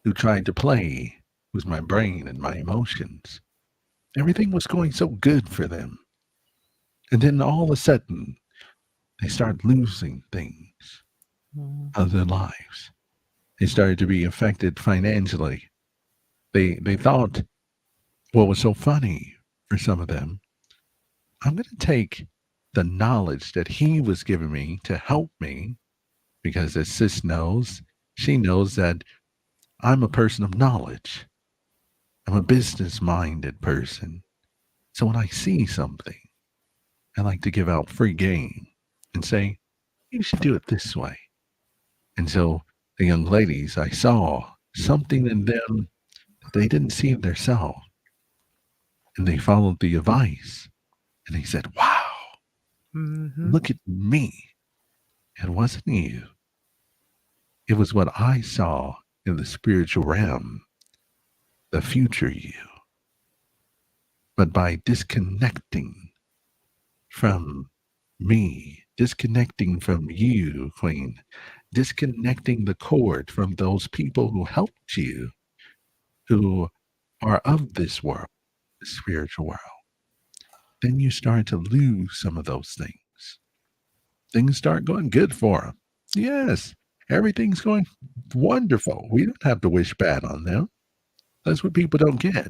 who tried to play with my brain and my emotions, everything was going so good for them. And then all of a sudden, they start losing things Mhm. of their lives. They started to be affected financially. They thought what was so funny for some of them, I'm going to take the knowledge that he was giving me to help me because as sis knows, she knows that I'm a person of knowledge. I'm a business minded person. So when I see something, I like to give out free game and say, you should do it this way. And so the young ladies, I saw something in them that they didn't see in themselves. And they followed the advice and they said, wow, Mhm. look at me. It wasn't you. It was what I saw in the spiritual realm, the future you. But by disconnecting from me, disconnecting from you, Queen, disconnecting the cord from those people who helped you, who are of this world, the spiritual world, then you start to lose some of those things. Things start going good for them. Yes, everything's going wonderful. We don't have to wish bad on them. That's what people don't get.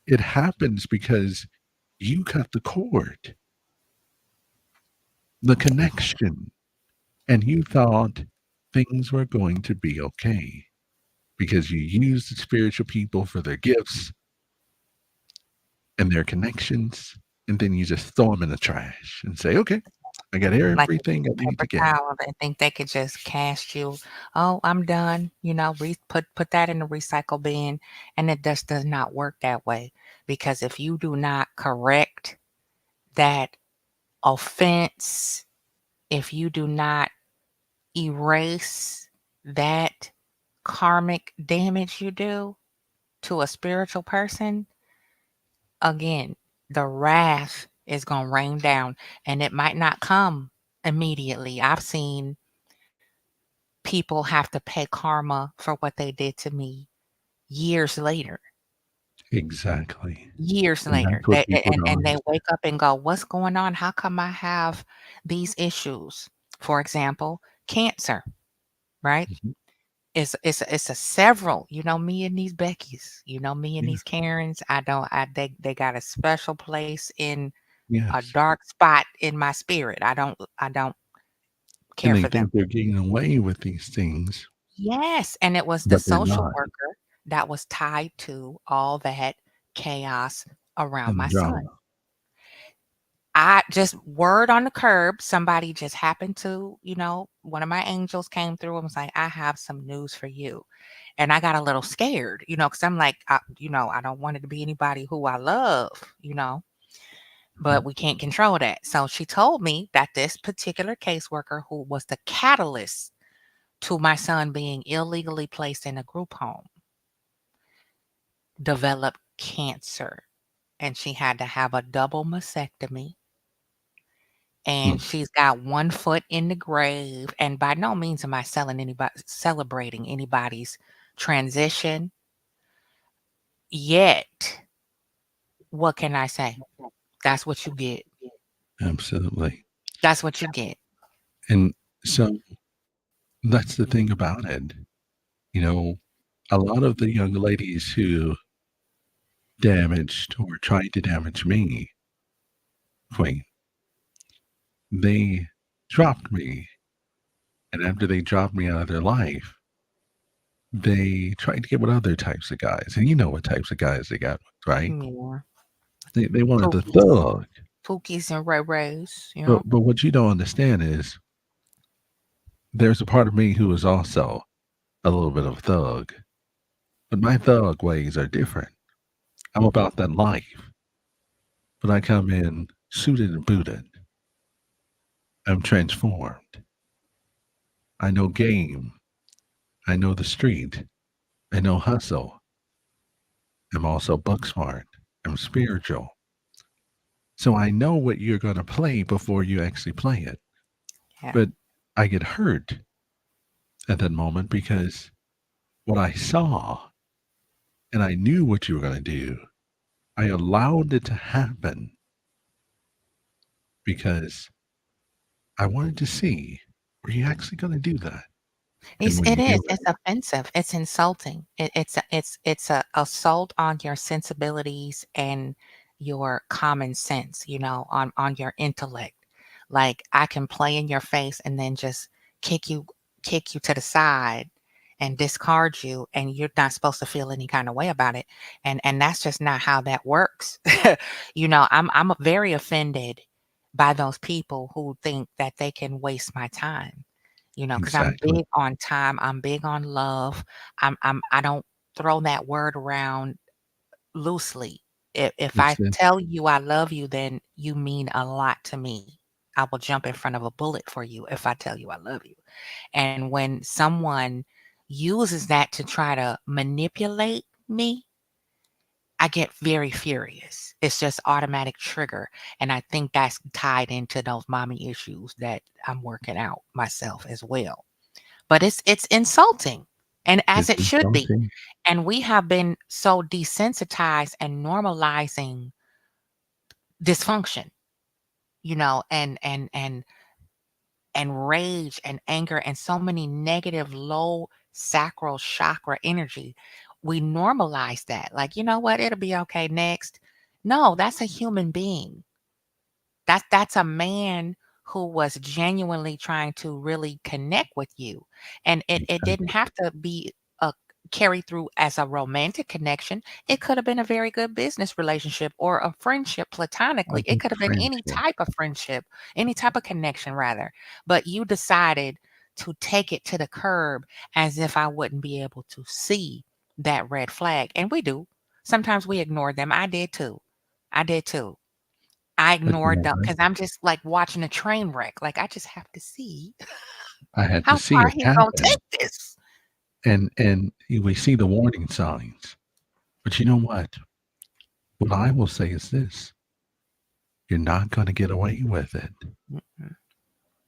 It happens because you cut the cord, the connection, and you thought things were going to be okay because you used the spiritual people for their gifts and their connections, and then you just throw them in the trash and say, okay, I got Like a everything I need paper to get. towel, they think they could just cast you. Oh, I'm done. Put that in the recycle bin, and it just does not work that way because if you do not correct that offense, if you do not erase that karmic damage you do to a spiritual person, again, the wrath is going to rain down and it might not come immediately. I've seen people have to pay karma for what they did to me years later. Exactly. Years And later, that's what people don't and they understand. wake up and go, "What's going on? How come I have these issues?" For example, cancer, right? Mhm. It's a several. Me and these Beckys. Me and Yeah. these Karens. I don't. They got a special place in a Yes. dark spot in my spirit. I don't And care they for them. think they're getting away with these things. Yes, and it was the but they're social not, worker that was tied to all that chaos around my and son. drama. I just word on the curb, somebody just happened to, one of my angels came through and was like, "I have some news for you." And I got a little scared, because I'm like, I don't want it to be anybody who I love, but Mhm. we can't control that. So she told me that this particular caseworker who was the catalyst to my son being illegally placed in a group home developed cancer, and she had to have a double mastectomy, and Mm, she's got one foot in the grave. And by no means am I celebrating anybody's transition yet. What can I say? That's what you get. absolutely. That's what you get. And so that's the thing about it. You know, a lot of the young ladies who damaged or tried to damage me, Queen, they dropped me. And after they dropped me out of their life, they tried to get with other types of guys. And you know what types of guys they got with, right? Yeah. They wanted the Pookies. thug. Pookies and Ray Rays, But what you don't understand is there's a part of me who is also a little bit of a thug, but my thug ways are different. I'm about that life, but I come in suited and booted. I'm transformed. I know game. I know the street. I know hustle. I'm also book smart. I'm spiritual. So I know what you're going to play before you actually play it. Yeah. But I get hurt at that moment because what I saw and I knew what you were going to do, I allowed it to happen because I wanted to see, were you actually going to do that? And when It you is. do it, It's offensive. It's insulting. It's a assault on your sensibilities and your common sense, on your intellect. Like I can play in your face and then just kick you kick you to the side and discard you, and you're not supposed to feel any kind of way about it. And that's just not how that works. I'm very offended by those people who think that they can waste my time. Because I'm exactly. big on time, I'm big on love. I don't throw that word around loosely. If It's I the, tell you I love you, then you mean a lot to me. I will jump in front of a bullet for you if I tell you I love you. And when someone uses that to try to manipulate me, I get very furious. It's just automatic trigger. And I think that's tied into those mommy issues that I'm working out myself as well. But it's insulting, and as it's it should be. insulting. And we have been so desensitized and normalizing dysfunction, and rage and anger and so many negative low sacral chakra energy. We normalize that. Like, you know what? It'll be okay next. No, that's a human being. That's a man who was genuinely trying to really connect with you. And it didn't Exactly. have to be a carry through as a romantic connection. It could have been a very good business relationship or a friendship I platonically. It think could have been any friendship, type of friendship, any type of connection rather. But you decided to take it to the curb as if I wouldn't be able to see that red flag. And we do. Sometimes we ignore them. I did too. I did too. I but you ignored know them what? because 'cause I'm just, like, watching a train wreck, like, I just have to see I had to how see far it he gonna happen, take this. and we see the warning signs. But you know what? What I will say is this: you're not going to get away with it, Mm-mm.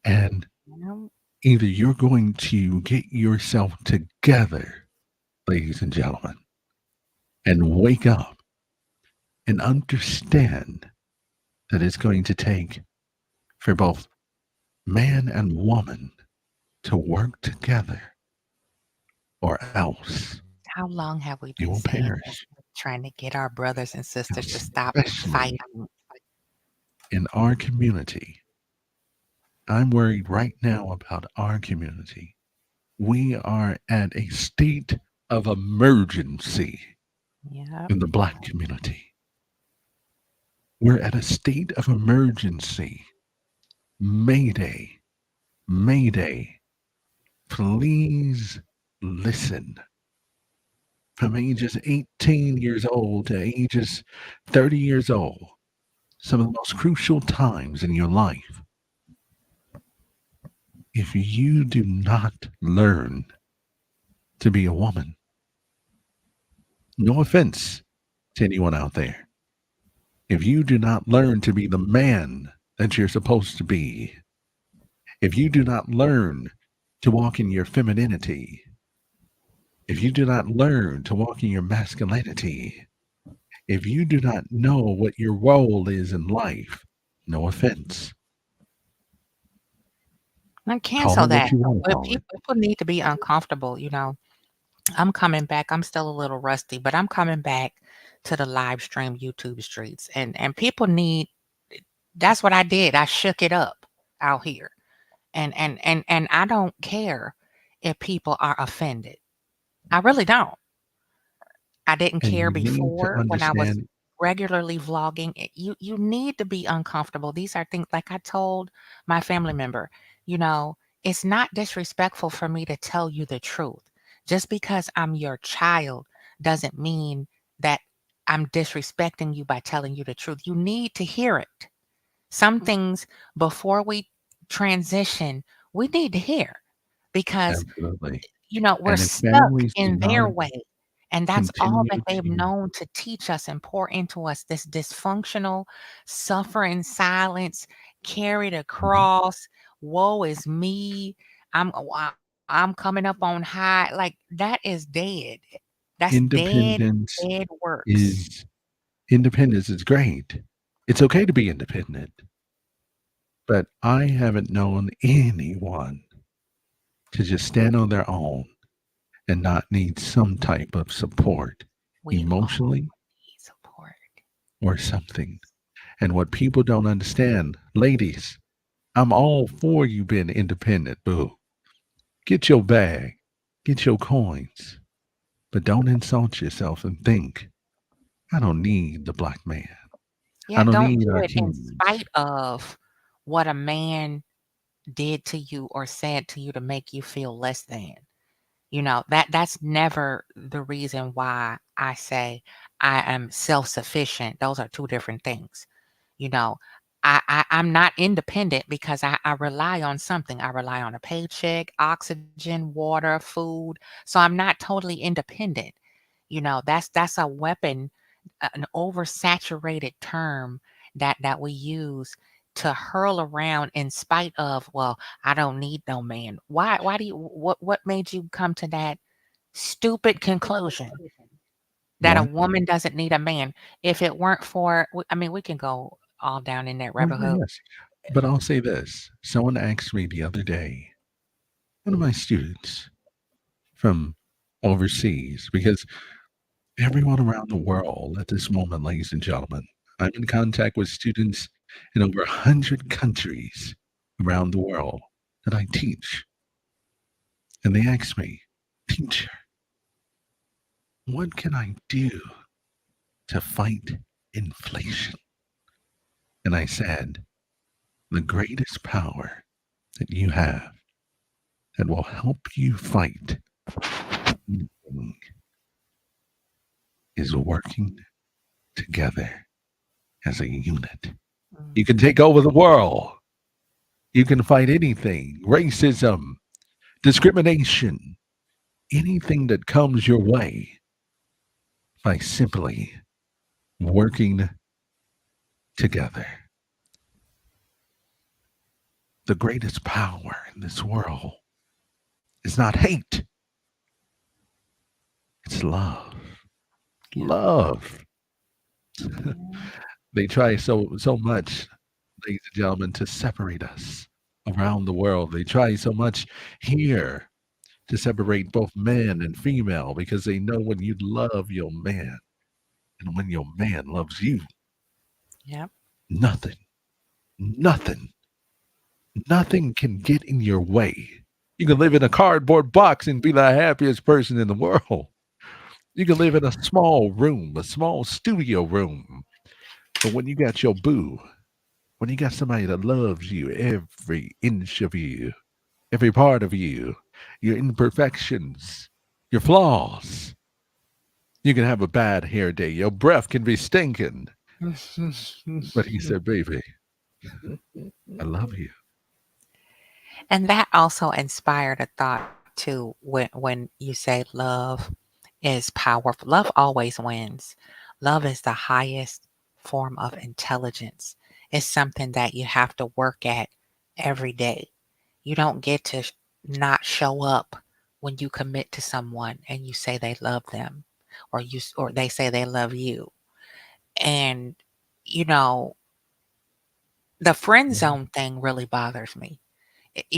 and No. either you're going to get yourself together, ladies and gentlemen, and wake up and understand that it's going to take for both man and woman to work together, or else How long have we you been will saying this, perish. trying to get our brothers and sisters to stop Especially fighting? in our community. I'm worried right now about our community We are at a state of emergency Yep. in the Black community. We're at a state of emergency. Mayday, Mayday. Please listen. From ages 18 years old to ages 30 years old, some of the most crucial times in your life. If you do not learn to be a woman, no offense to anyone out there, if you do not learn to be the man that you're supposed to be, if you do not learn to walk in your femininity, if you do not learn to walk in your masculinity, if you do not know what your role is in life, no offense, I call cancel it what that. you want to But call it. people need to be uncomfortable, you know. I'm coming back. I'm still a little rusty, but I'm coming back to the live stream YouTube streets. And people need that's what I did. I shook it up out here. And I don't care if people are offended. I really don't. I didn't And care you need to before when I was understand, regularly vlogging. You need to be uncomfortable. These are things like I told my family member, you know, it's not disrespectful for me to tell you the truth. Just because I'm your child doesn't mean that I'm disrespecting you by telling you the truth. You need to hear it. Some things before we transition, we need to hear because absolutely. we're And if stuck families do in their not way, and that's all that continue they've to, known to teach us and pour into us, this dysfunctional, suffer in silence, carry the Mhm. cross, woe is me, I'm coming up on high, like, that is dead. That's dead, Independence dead works. is independence is great. It's okay to be independent, but I haven't known anyone to just stand on their own and not need some type of support We all emotionally need support. or something. And what people don't understand, ladies, I'm all for you being independent, boo. Get your bag, get your coins, but don't insult yourself and think, I don't need the black man. I Yeah, don't don't need do our it in kids. spite of what a man did to you or said to you to make you feel less than. That's never the reason why I say I am self-sufficient. Those are two different things. You know, I'm not independent because I rely on something. I rely on a paycheck, oxygen, water, food. So I'm not totally independent. That's a weapon, an oversaturated term that we use to hurl around in spite of, well, I don't need no man. Why do you what made you come to that stupid conclusion that a Well, woman doesn't need a man? If it weren't for I mean, we can go all down in that oh, rabbit yeah, hole. yes. But I'll say this. Someone asked me the other day, one of my students from overseas, because everyone around the world at this moment, ladies and gentlemen, I'm in contact with students in over 100 countries around the world that I teach. And they ask me, teacher, what can I do to fight inflation? And I said, the greatest power that you have that will help you fight anything is working together as a unit. Mm, You can take over the world. You can fight anything, racism, discrimination, anything that comes your way by simply working together. The greatest power in this world is not hate, it's love. yeah. Love. Yeah. They try so much, ladies and gentlemen, to separate us around the world. They try so much here to separate both man and female because they know when you love your man and when your man loves you, Yep. nothing, nothing, nothing can get in your way. You can live in a cardboard box and be the happiest person in the world. You can live in a small room, a small studio room. But when you got your boo, when you got somebody that loves you, every inch of you, every part of you, your imperfections, your flaws, you can have a bad hair day. Your breath can be stinking. But he said, baby, I love you. And that also inspired a thought too when you say love is powerful. Love always wins. Love is the highest form of intelligence. It's something that you have to work at every day. You don't get to not show up when you commit to someone and you say they love them or they say they love you. And you know, the friend Mhm. zone thing really bothers me.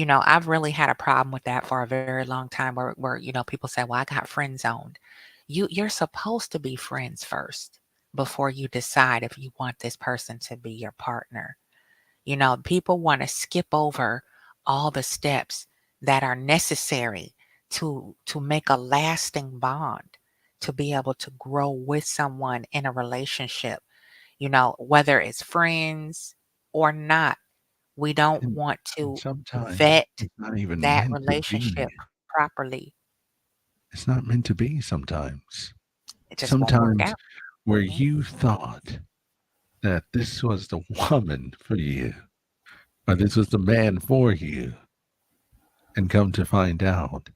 I've really had a problem with that for a very long time where people say, "Well, I got friend zoned." You're supposed to be friends first before you decide if you want this person to be your partner. People want to skip over all the steps that are necessary to make a lasting bond, to be able to grow with someone in a relationship, whether it's friends or not. We don't And, want and to sometimes vet it's not even that meant to relationship be. properly. It's not meant to be sometimes. It just won't work out. Sometimes where Mhm. you thought that this was the woman for you, or this was the man for you, and come to find out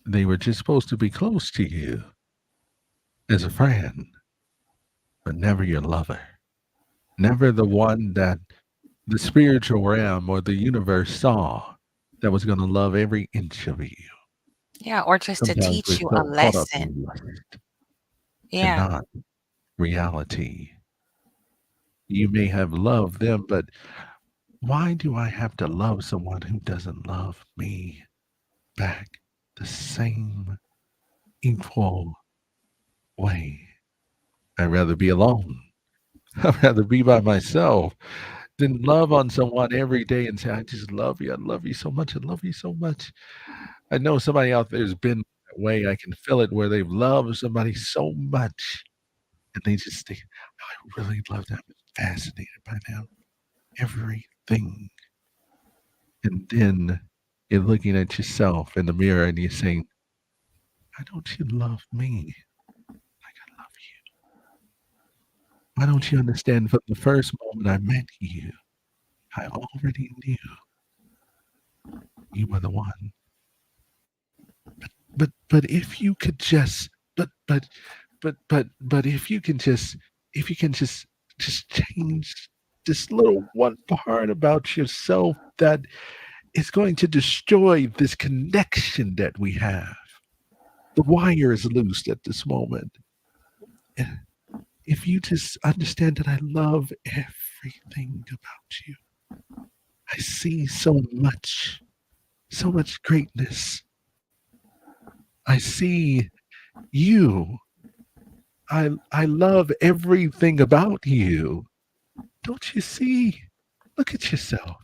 they were just supposed to be close to you as a friend, but never your lover. Never the one that the spiritual realm or the universe saw that was going to love every inch of you. Yeah, or just to Sometimes we're teach you a so caught up lesson. in lust and Yeah, not reality. You may have loved them, but why do I have to love someone who doesn't love me back the same equal way? I'd rather be alone. I'd rather be by myself than love on someone every day and say, I just love you. I love you so much. I love you so much. I know somebody out there has been that way. I can feel it where they've loved somebody so much and they just think, I really love them. I'm fascinated by them. Everything. And then you're looking at yourself in the mirror and you're saying, why don't you love me like I love you? Why don't you yeah. understand from the first moment I met you, I already knew you were the one. But if you could just but if you can just if you can just change this little one part about yourself that is going to destroy this connection that we have. The wire is loose at this moment. And if you just understand that I love everything about you, I see so much greatness. I see you. I love everything about you. Don't you see? Look at yourself.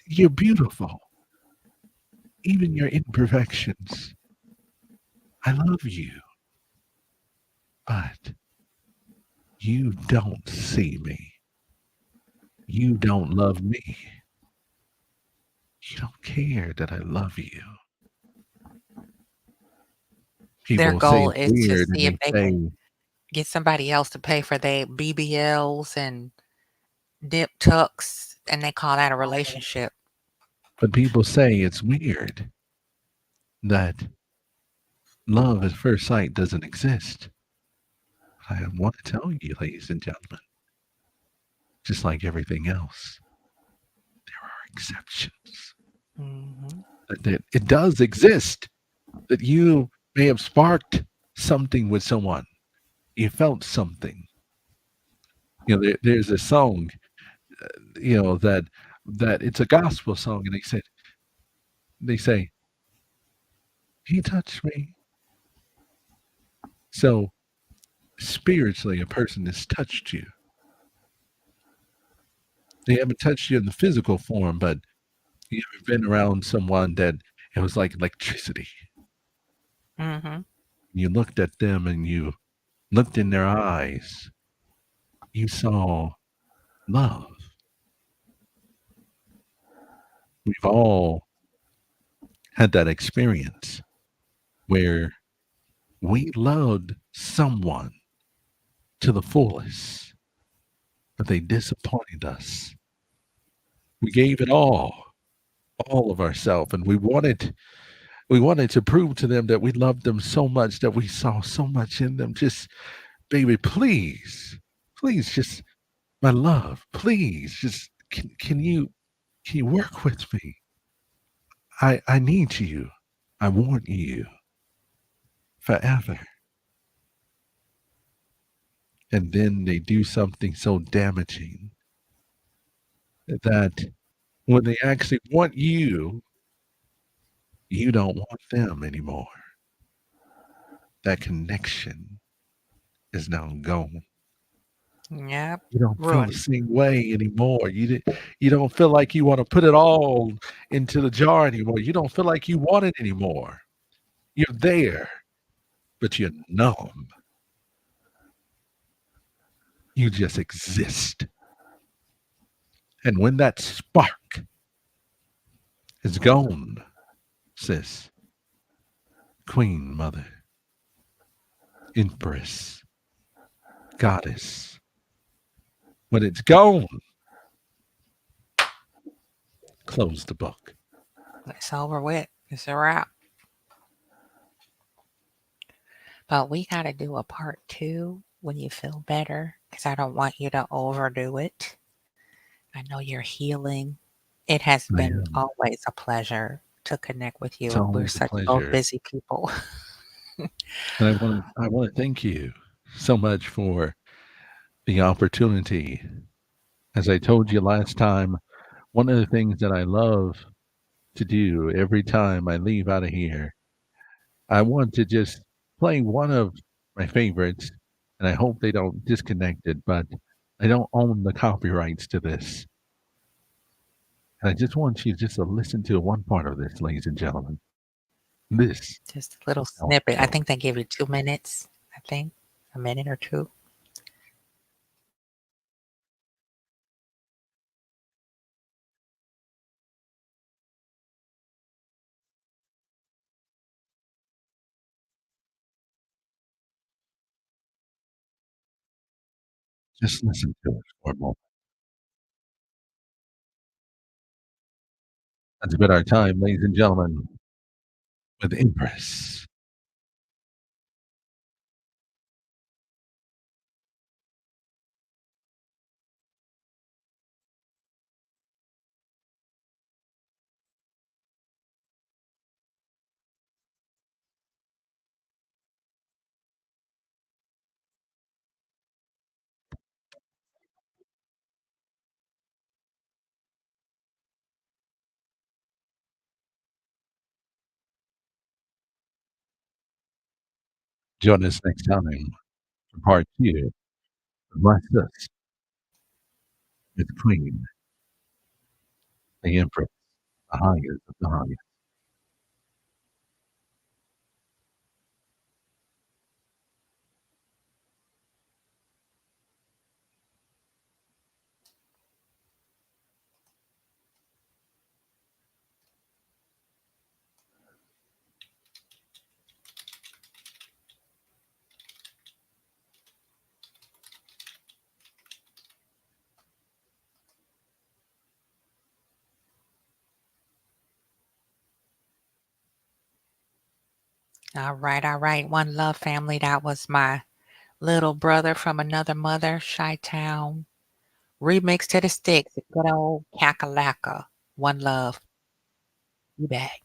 You're beautiful, even your imperfections. I love you, but you don't see me. You don't love me. You don't care that I love you. Their People say goal it's is to weird and see if they they can say, get somebody else to pay for their BBLs and dip tucks, and they call that a relationship. but people say it's weird that love at first sight doesn't exist. I want to tell you, ladies and gentlemen, just like everything else, there are exceptions. Mhm. That it does exist, that you may have sparked something with someone. You felt something. There's a song, that it's a gospel song, and they say, he touched me. So spiritually, a person has touched you. They haven't touched you in the physical form, but You ever been around someone that it was like electricity? Mhm. You looked at them and you looked in their eyes. You saw love. We've all had that experience where we loved someone to the fullest, but they disappointed us. We gave it all of ourselves, and we wanted to prove to them that we loved them so much, that we saw so much in them. Just, baby, please, please, just my love, please, just can you work with me? I need you. I want you forever. And then they do something so damaging that when they actually want you, you don't want them anymore. That connection is now gone. Yep. You don't feel the Ruined. same way anymore. You don't feel like you wanna put it all into the jar anymore. You don't feel like you want it anymore. You're there, but you're numb. You just exist. And when that spark is gone, sis, queen, mother, empress, goddess, when it's gone, close the book. It's over with. It's a wrap. But we got to do a part two when you feel better because I don't want you to overdo it. I know you're healing. It has I been am. always a pleasure to connect with It's you. We're always a such both pleasure. busy people. And I wanna thank you so much for the opportunity. As I told you last time, one of the things that I love to do every time I leave out of here, I want to just play one of my favorites, and I hope they don't disconnect it, but I don't own the copyrights to this. And I just want you just to listen to one part of this, ladies and gentlemen. This Just a little is how it snippet. I goes. think they give you 2 minutes. I think a minute or two. Just listen to it for a moment. That's been our time, ladies and gentlemen, with Empress. Join us next time for part two. Bless us with Queen, the Empress, the highest of the highest. All right, all right. One love family. That was my little brother from another mother, Chi Town. Remix to the sticks. Good old Kakalaka. One love. You back.